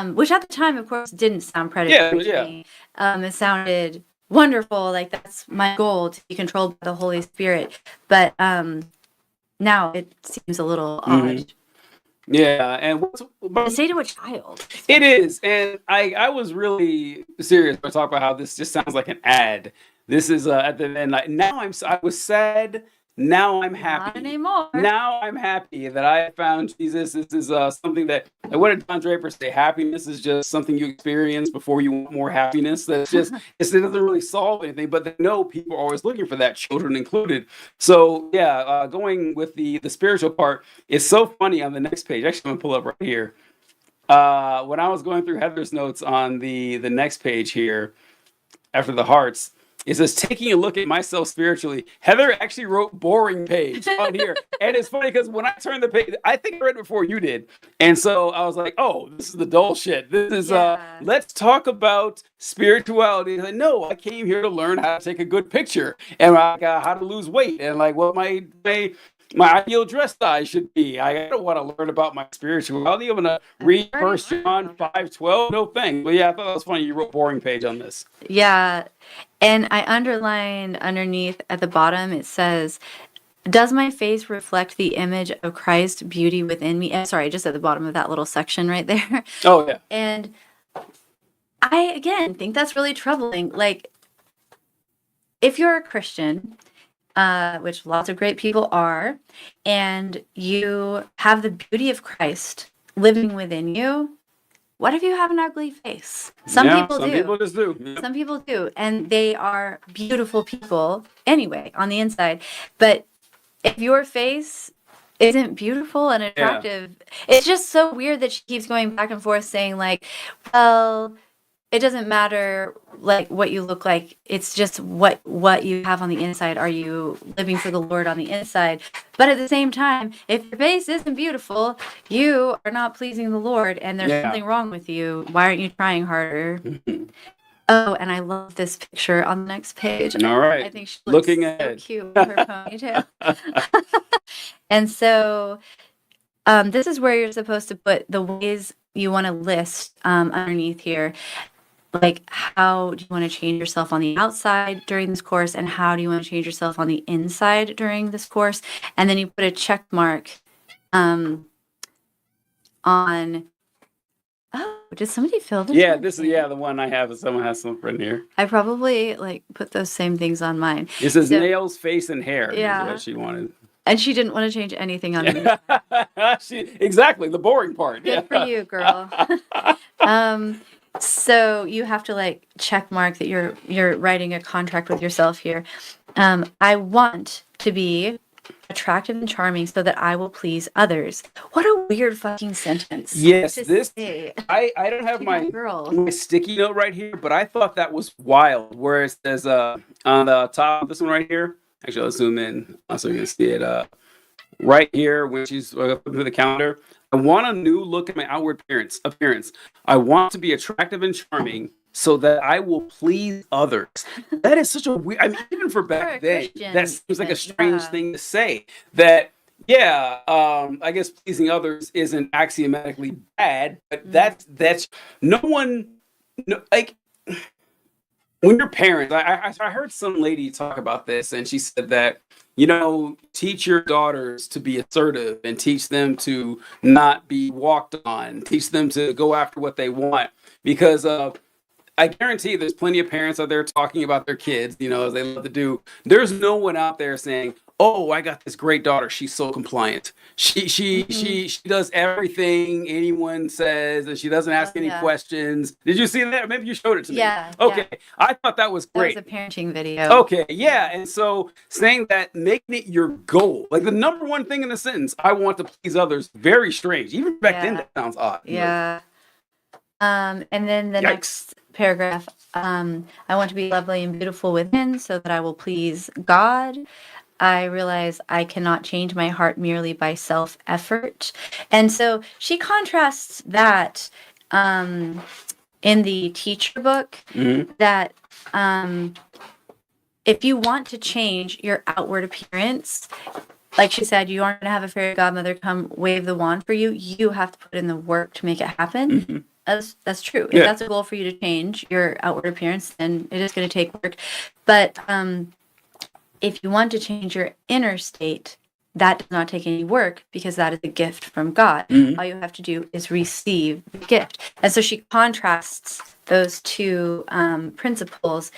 S2: Which at the time, of course, didn't sound predatory to
S1: Yeah.
S2: me. It sounded wonderful, like that's my goal, to be controlled by the Holy Spirit. But now it seems a little
S1: Mhm.
S2: odd
S1: Yeah, and
S2: to say to a child.
S1: it is, and I was really serious when I talk about how this just sounds like an ad. This is at the end. Like, I was sad. Now I'm
S2: Not
S1: happy.
S2: anymore.
S1: Now I'm happy that I found Jesus. This is something that, like, what did John Draper say? Happiness is just something you experience before you want more happiness. That's just, it doesn't really solve anything, but they know people are always looking for that, children included. So yeah, going with the spiritual part is so funny on the next page. Actually, I'm gonna pull up right here. When I was going through Heather's notes on the next page here, after the hearts, it says taking a look at myself spiritually. Heather actually wrote boring page on here. And it's funny because when I turned the page, I think I read it before you did. And so I was like, oh, this is the dull shit. This is
S2: Yeah.
S1: let's talk about spirituality. And like, no, I came here to learn how to take a good picture and like how to lose weight and like what my ideal dress size should be. I don't want to learn about my spirituality. I'm gonna read
S2: already
S1: First
S2: learned
S1: John
S2: about
S1: 5:12. No thanks. But yeah, I thought that was funny. You wrote boring page on this.
S2: Yeah. And I underlined underneath at the bottom, it says, does my face reflect the image of Christ's beauty within me? Sorry, just at the bottom of that little section right there.
S1: Oh yeah.
S2: And I, again, think that's really troubling. Like, if you're a Christian, which lots of great people are, and you have the beauty of Christ living within you, what if you have an ugly face? Some people
S1: some
S2: do.
S1: people just do. Yeah.
S2: Some people do, and they are beautiful people anyway on the inside. But if your face isn't beautiful and attractive, it's just so weird that she keeps going back and forth saying like, well, it doesn't matter like what you look like. It's just what you have on the inside. Are you living for the Lord on the inside? But at the same time, if your face isn't beautiful, you are not pleasing the Lord, and there's
S1: Yeah.
S2: something wrong with you. Why aren't you trying harder? Oh, and I love this picture on the next page.
S1: All right.
S2: I think she looks
S1: Looking
S2: so
S1: ahead.
S2: cute with her ponytail. And so this is where you're supposed to put the ways you want to list underneath here. Like, how do you want to change yourself on the outside during this course, and how do you want to change yourself on the inside during this course? And then you put a check mark on. Oh, did somebody fill this?
S1: Yeah,
S2: one
S1: this is
S2: in?
S1: the one I have. Someone has something written here.
S2: I probably like put those same things on mine.
S1: It says
S2: So-
S1: nails, face, and hair.
S2: Yeah.
S1: Is what she wanted.
S2: And she didn't want to change anything on me.
S1: Exactly the boring part.
S2: Good for you, girl. So you have to like check mark that you're writing a contract with yourself here. I want to be attractive and charming so that I will please others. What a weird fucking sentence.
S1: Yes,
S2: to
S1: this
S2: say
S1: I don't have
S2: to
S1: my
S2: a girl.
S1: my sticky note right here, but I thought that was wild. Where it says on the top of this one right here. Actually, let's zoom in so you can see it. Right here, when she's through the calendar. I want a new look at my outward appearance. I want to be attractive and charming so that I will please others. That is such a weird. I mean, even for back
S2: a
S1: then,
S2: Christian,
S1: that seems like a strange
S2: yeah.
S1: thing to say. That yeah, I guess pleasing others isn't axiomatically bad, but that's no one, no, like when your parents. I heard some lady talk about this, and she said that teach your daughters to be assertive and teach them to not be walked on, teach them to go after what they want. because I guarantee there's plenty of parents out there talking about their kids, as they love to do. There's no one out there saying, "Oh, I got this great daughter. She's so compliant. She does everything anyone says, and she doesn't ask any questions." Did you see that? Maybe you showed it to me.
S2: Yeah.
S1: Okay. Yeah. I thought that was great.
S2: That was a parenting video.
S1: Okay. Yeah. And so saying that, making it your goal, like the number one thing in the sentence, "I want to please others," very strange. Even back then, that sounds odd.
S2: Yeah. And then the next paragraph, I want to be lovely and beautiful within so that I will please God. I realize I cannot change my heart merely by self-effort. And so she contrasts that in the teacher book, that if you want to change your outward appearance, like she said, you aren't going to have a fairy godmother come wave the wand for you. You have to put in the work to make it happen. That's true. If that's a goal for you to change your outward appearance, then it is going to take work. But if you want to change your inner state, that does not take any work because that is a gift from God. All you have to do is receive the gift. And so she contrasts those two principles,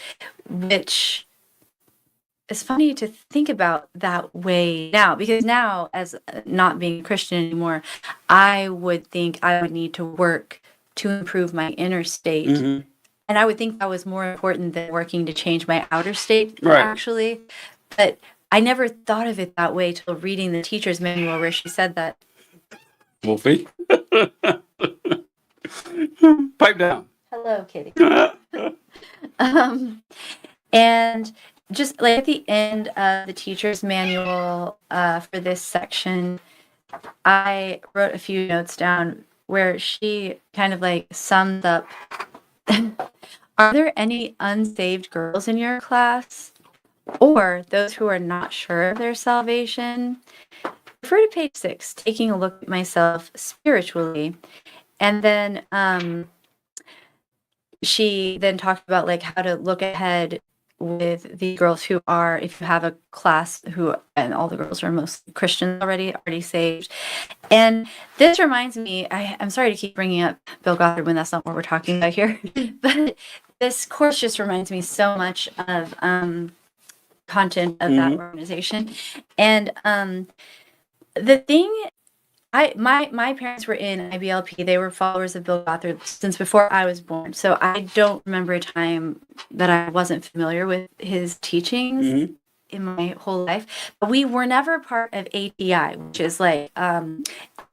S2: which is funny to think about that way now, because now, as not being a Christian anymore, I would think I would need to work to improve my inner state. And I would think that was more important than working to change my outer state, actually. But I never thought of it that way till reading the teacher's manual where she said that.
S1: Wolfie. Pipe down.
S2: Hello, kitty. And just like at the end of the teacher's manual for this section, I wrote a few notes down where she kind of like summed up, are there any unsaved girls in your class or those who are not sure of their salvation? Refer to page 6, taking a look at myself spiritually. And then she then talked about like how to look ahead with the girls who are, if you have a class who, and all the girls are mostly Christians already saved. And this reminds me, I'm sorry to keep bringing up Bill Gothard when that's not what we're talking about here, but this course just reminds me so much of content of that organization. And the thing, my parents were in IBLP. They were followers of Bill Gothard since before I was born. So I don't remember a time that I wasn't familiar with his teachings in my whole life. But we were never part of ATI, which is like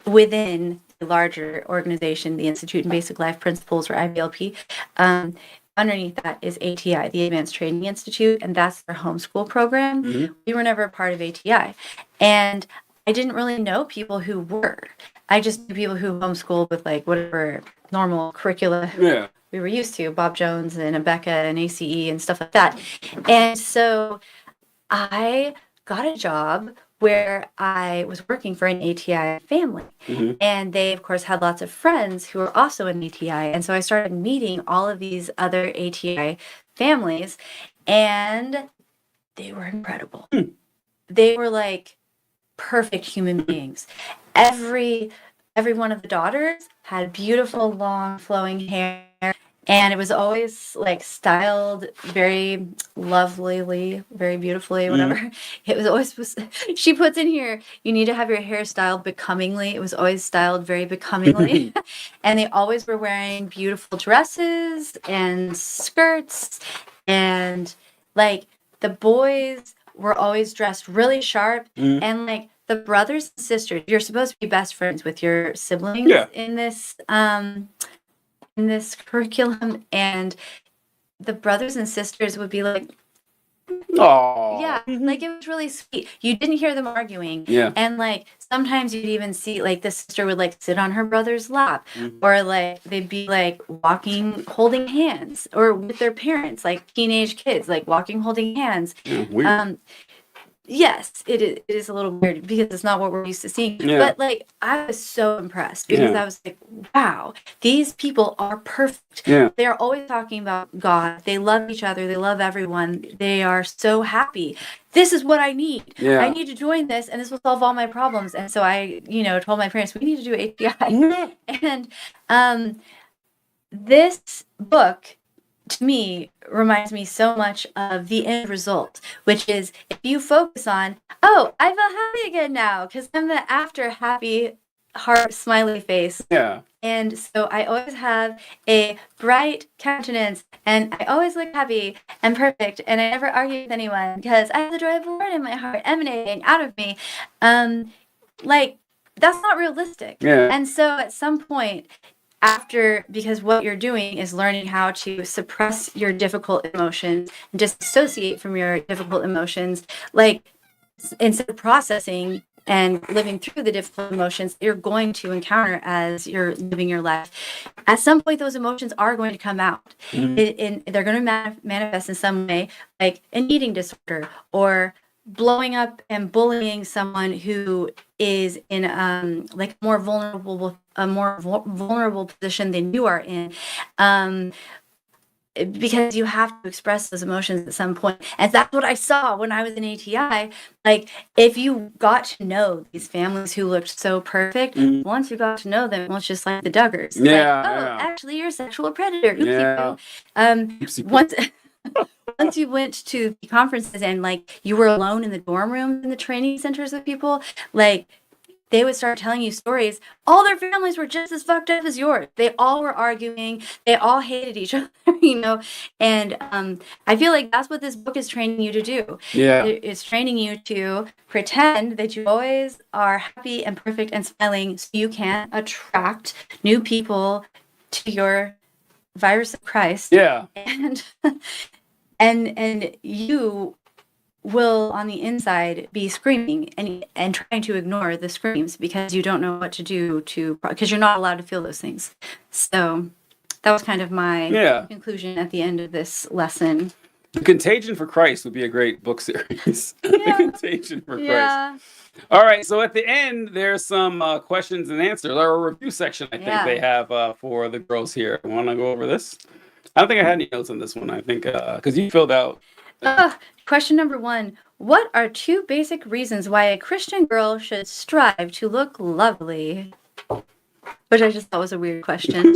S2: within the larger organization, the Institute in Basic Life Principles, or IBLP. Underneath that is ATI, the Advanced Training Institute, and that's their homeschool program. We were never a part of ATI. And I didn't really know people who were. I just knew people who homeschooled with like whatever normal curricula we were used to, Bob Jones and Abeka and ACE and stuff like that. And so I got a job where I was working for an ATI family. And they, of course, had lots of friends who were also in ATI. And so I started meeting all of these other ATI families, and they were incredible. They were like perfect human beings. Every one of the daughters had beautiful, long, flowing hair. And it was always like styled very lovelily, very beautifully, whatever. It was always, she puts in here, you need to have your hair styled becomingly. It was always styled very becomingly. And they always were wearing beautiful dresses and skirts. And like the boys were always dressed really sharp. And like the brothers and sisters, you're supposed to be best friends with your siblings in this curriculum, and the brothers and sisters would be like, like it was really sweet. You didn't hear them arguing. And like sometimes you'd even see like the sister would like sit on her brother's lap, or like they'd be like walking holding hands, or with their parents, like teenage kids, like walking holding hands. Yes, it is a little weird because it's not what we're used to seeing. But like I was so impressed because I was like, wow, these people are perfect. They're always talking about God. They love each other. They love everyone. They are so happy. This is what I need. I need to join this, and this will solve all my problems. And so I, told my parents we need to do ATI. And this book to me reminds me so much of the end result, which is if you focus on, oh, I feel happy again now because I'm the after happy heart smiley face.
S1: Yeah.
S2: And so I always have a bright countenance and I always look happy and perfect and I never argue with anyone because I have the joy of the Lord in my heart emanating out of me. Like that's not realistic.
S1: Yeah.
S2: And so at some point because what you're doing is learning how to suppress your difficult emotions and disassociate from your difficult emotions, like instead of processing and living through the difficult emotions you're going to encounter as you're living your life. At some point, those emotions are going to come out. They're going to manifest in some way, like an eating disorder or blowing up and bullying someone who is in like a more vulnerable position than you are in. Because you have to express those emotions at some point. And that's what I saw when I was in ATI. Like, if you got to know these families who looked so perfect, once you got to know them, it was just like the Duggars.
S1: Yeah.
S2: Like, oh, actually, you're a sexual predator.
S1: Yeah.
S2: Once you went to the conferences and, like, you were alone in the dorm rooms in the training centers with people, like, they would start telling you stories. All their families were just as fucked up as yours. They all were arguing. They all hated each other, And I feel like that's what this book is training you to do.
S1: Yeah.
S2: It's training you to pretend that you always are happy and perfect and smiling so you can attract new people to your virus of Christ.
S1: Yeah.
S2: And you will on the inside be screaming and trying to ignore the screams because you don't know what to do because you're not allowed to feel those things. So that was kind of my conclusion at the end of this lesson.
S1: The Contagion for Christ would be a great book series. The Contagion for Christ. All right, so at the end, there's some questions and answers, or a review section I think they have for the girls here. Want to go over this? I don't think I had any notes on this one. I think because you filled out.
S2: Question number 1. What are 2 basic reasons why a Christian girl should strive to look lovely? Which I just thought was a weird question.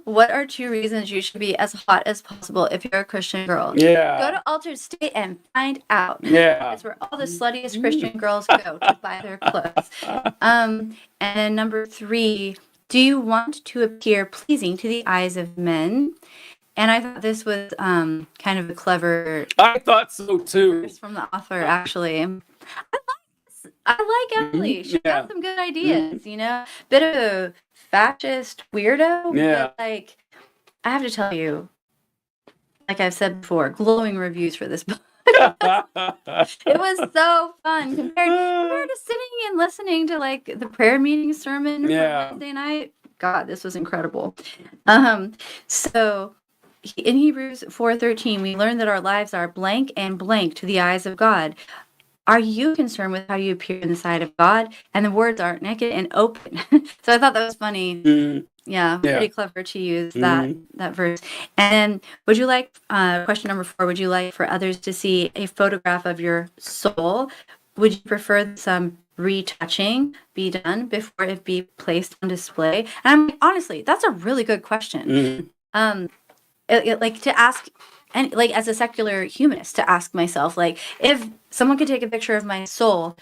S2: What are 2 reasons you should be as hot as possible if you're a Christian girl?
S1: Yeah.
S2: Go to Altered State and find out.
S1: Yeah.
S2: That's where all the sluttiest Christian girls go to buy their clothes. And then number 3, do you want to appear pleasing to the eyes of men? And I thought this was kind of a clever.
S1: I thought so too.
S2: From the author, actually. I like Emily. She got some good ideas. Bit of a fascist weirdo.
S1: Yeah.
S2: But, like, I have to tell you, like I've said before, glowing reviews for this book. It was so fun compared to sitting and listening to like the prayer meeting sermon for Wednesday night. God, this was incredible. So. In Hebrews 4:13, we learn that our lives are blank and blank to the eyes of God. Are you concerned with how you appear in the sight of God? And the words are naked and open. So I thought that was funny. Yeah, pretty clever to use that verse. And would you like, question number 4, would you like for others to see a photograph of your soul? Would you prefer some retouching be done before it be placed on display? And I'm like, honestly, that's a really good question. Like to ask, and like as a secular humanist, to ask myself, like, if someone could take a picture of my soul,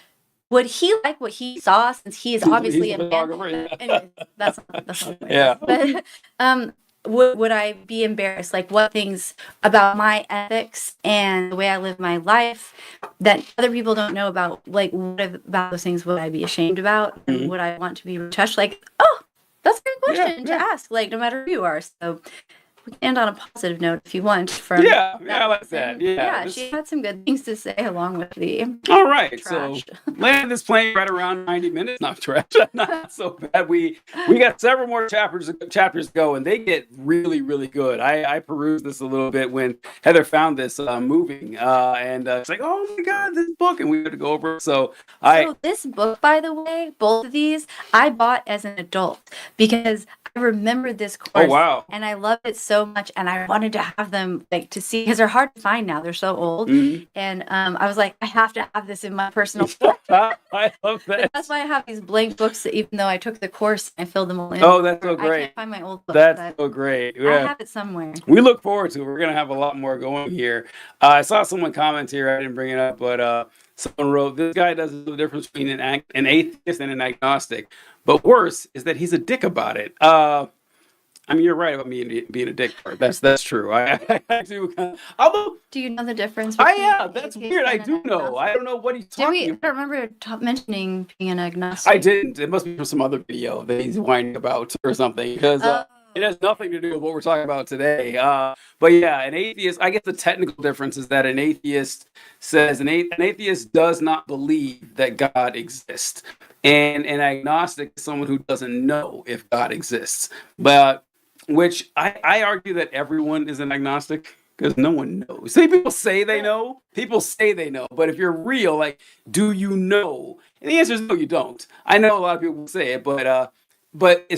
S2: would he like what he saw since he is obviously a man? Anyway, that's not But would I be embarrassed? Like, what things about my ethics and the way I live my life that other people don't know about? Like, what about those things would I be ashamed about? And would I want to be retouched? Like, that's a good question to ask. Like, no matter who you are. So. We can end on a positive note if you want. I
S1: like that. Yeah,
S2: she had some good things to say along with the.
S1: All right,
S2: trash.
S1: So landed this plane right around 90 minutes. Not trash, not so bad. We got several more chapters to go, and they get really, really good. I perused this a little bit when Heather found this moving, and it's like, oh my God, this book, and we had to go over it. So this
S2: book, by the way, both of these, I bought as an adult because I remembered this
S1: Oh
S2: course.
S1: wow.
S2: And I loved it so much, and I wanted to have them like to see because they're hard to find now. They're so old,
S1: Mhm.
S2: and I was like, I have to have this in my personal.
S1: I love
S2: But
S1: that.
S2: that's why I have these blank books. That even though I took the course, I filled them all in.
S1: Oh, that's so
S2: I
S1: great.
S2: can't find my old book,
S1: That's
S2: but
S1: so great.
S2: I
S1: Yeah.
S2: have it somewhere.
S1: We look forward to it. We're gonna have a lot more going here. I saw someone comment here. I didn't bring it up, but someone wrote, "This guy doesn't know the difference between an atheist and an agnostic. But worse is that he's a dick about it." I mean, you're right about me being a dick. Part. That's true. I do. Although,
S2: Do you know the difference?
S1: yeah,
S2: between
S1: that's
S2: atheist
S1: weird. I
S2: and an
S1: do know.
S2: agnostic?
S1: I don't know what he's
S2: Did
S1: talking
S2: we? I
S1: about.
S2: don't remember mentioning being an agnostic.
S1: I didn't. It must be from some other video that he's whining about or something because
S2: Oh.
S1: it has nothing to do with what we're talking about today. But yeah, an atheist. I guess the technical difference is that an atheist says an atheist does not believe that God exists, and an agnostic is someone who doesn't know if God exists. But which I argue that everyone is an agnostic because no one knows. See, people say they know. People say they know. But if you're real, like, do you know? And the answer is no, you don't. I know a lot of people say it, but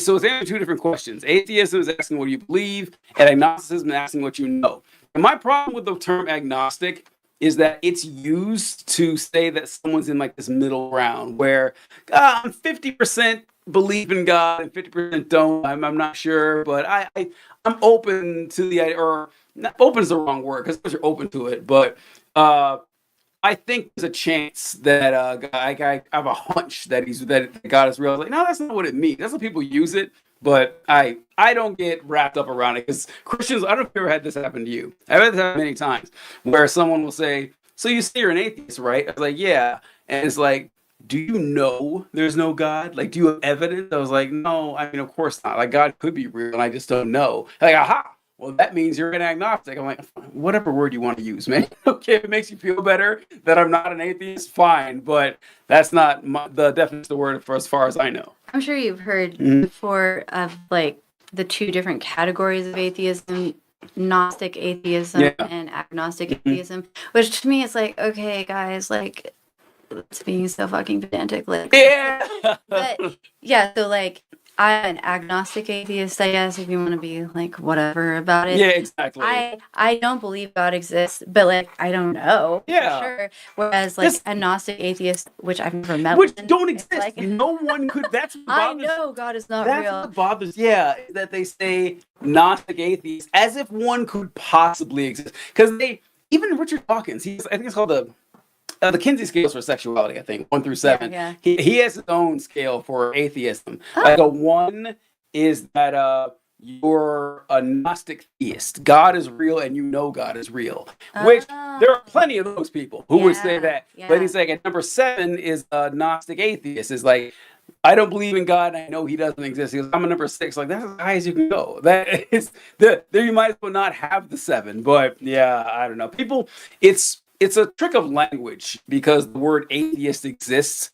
S1: so it's answering two different questions. Atheism is asking what you believe, and agnosticism is asking what you know. And my problem with the term agnostic is that it's used to say that someone's in like this middle ground where I'm 50% believe in God and 50% don't. I'm not sure, but I'm open to the idea, or not open is the wrong word because you're open to it, but I think there's a chance that I have a hunch that that God is real. I was like, no, that's not what it means. That's how people use it, but I don't get wrapped up around it because Christians. I don't know if you ever had this happen to you. I've had this happen many times where someone will say, "So you say you're an atheist, right?" I was like, "Yeah," and it's like, "Do you know there's no God? Like, do you have evidence?" I was like, "No, I mean, of course not. Like, God could be real, and I just don't know." Like, aha. Well, that means you're an agnostic. I'm like, whatever word you want to use, man. Okay, if it makes you feel better that I'm not an atheist, fine. But that's not the definition of the word for as far as I know.
S2: I'm sure you've heard
S1: Mhm.
S2: before of like the two different categories of atheism, Gnostic atheism
S1: Yeah.
S2: and agnostic
S1: Mhm.
S2: atheism, which to me is like, okay, guys, like it's being so fucking pedantic. Like,
S1: Yeah.
S2: but yeah, so like I'm an agnostic atheist, I guess, if you want to be like whatever about it.
S1: Yeah, exactly.
S2: I don't believe God exists, but like I don't know
S1: Yeah.
S2: for sure. Whereas like
S1: This-
S2: a Gnostic atheist, which I've never met,
S1: Which
S2: one,
S1: don't
S2: it's
S1: exist.
S2: like
S1: No one could. That's what
S2: I
S1: bothers.
S2: know God is not
S1: That's
S2: real.
S1: what bothers. Yeah, is that they say Gnostic atheists as if one could possibly exist. Because even Richard Dawkins, I think it's called the Kinsey scales for sexuality. I think 1 through 7.
S2: Yeah.
S1: He has his own scale for atheism.
S2: Oh.
S1: Like a 1 is that you're a Gnostic theist. God is real, and you know God is real. Which there are plenty of those people who would say
S2: Yeah,
S1: that.
S2: yeah.
S1: But he's like at number 7 is a Gnostic atheist. Is like, I don't believe in God. And I know He doesn't exist. He goes, I'm a number 6. Like that's as high as you can go. That is there. You might as well not have the 7. But yeah, I don't know. People, it's a trick of language because the word atheist exists.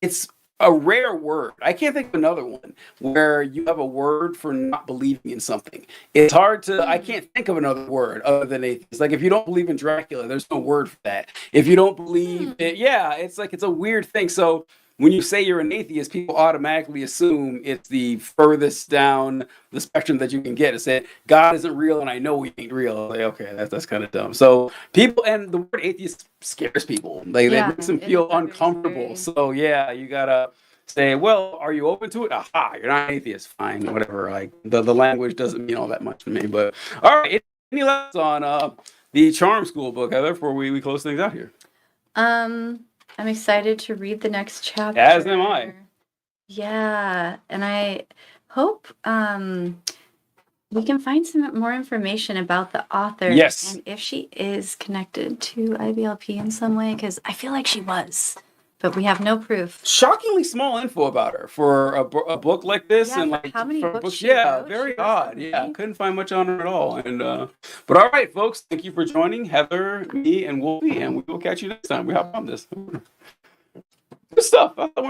S1: It's a rare word. I can't think of another one where you have a word for not believing in something. It's hard to. I can't think of another word other than atheist. Like if you don't believe in Dracula, there's no word for that. If you don't believe it, yeah, it's like it's a weird thing. So when you say you're an atheist, people automatically assume it's the furthest down the spectrum that you can get. It said God isn't real, and I know He ain't real. Like, okay, that's kind of dumb. So people, and the word atheist scares people. Like
S2: Yeah,
S1: that makes them
S2: it
S1: feel
S2: is very
S1: uncomfortable.
S2: scary.
S1: So yeah, you gotta say, well, are you open to it? Aha, you're not an atheist. Fine, whatever. Like the language doesn't mean all that much to me. But all right, any last on the Charm School book, Heather, before we close things out here?
S2: I'm excited to read the next chapter.
S1: As am I.
S2: Yeah, and I hope we can find some more information about the author.
S1: Yes.
S2: And if she is connected to IBLP in some way, because I feel like she was, but we have no proof.
S1: Shockingly small info about her for a book like this,
S2: Yeah,
S1: and
S2: for
S1: like
S2: how many
S1: for
S2: books
S1: books,
S2: she
S1: yeah,
S2: wrote,
S1: very
S2: she wrote so
S1: odd. Yeah,
S2: many.
S1: couldn't find much on her at all. And but all right, folks, thank you for joining Heather, me, and Wolfie, and we will catch you next time. We hop on this. Good stuff. I thought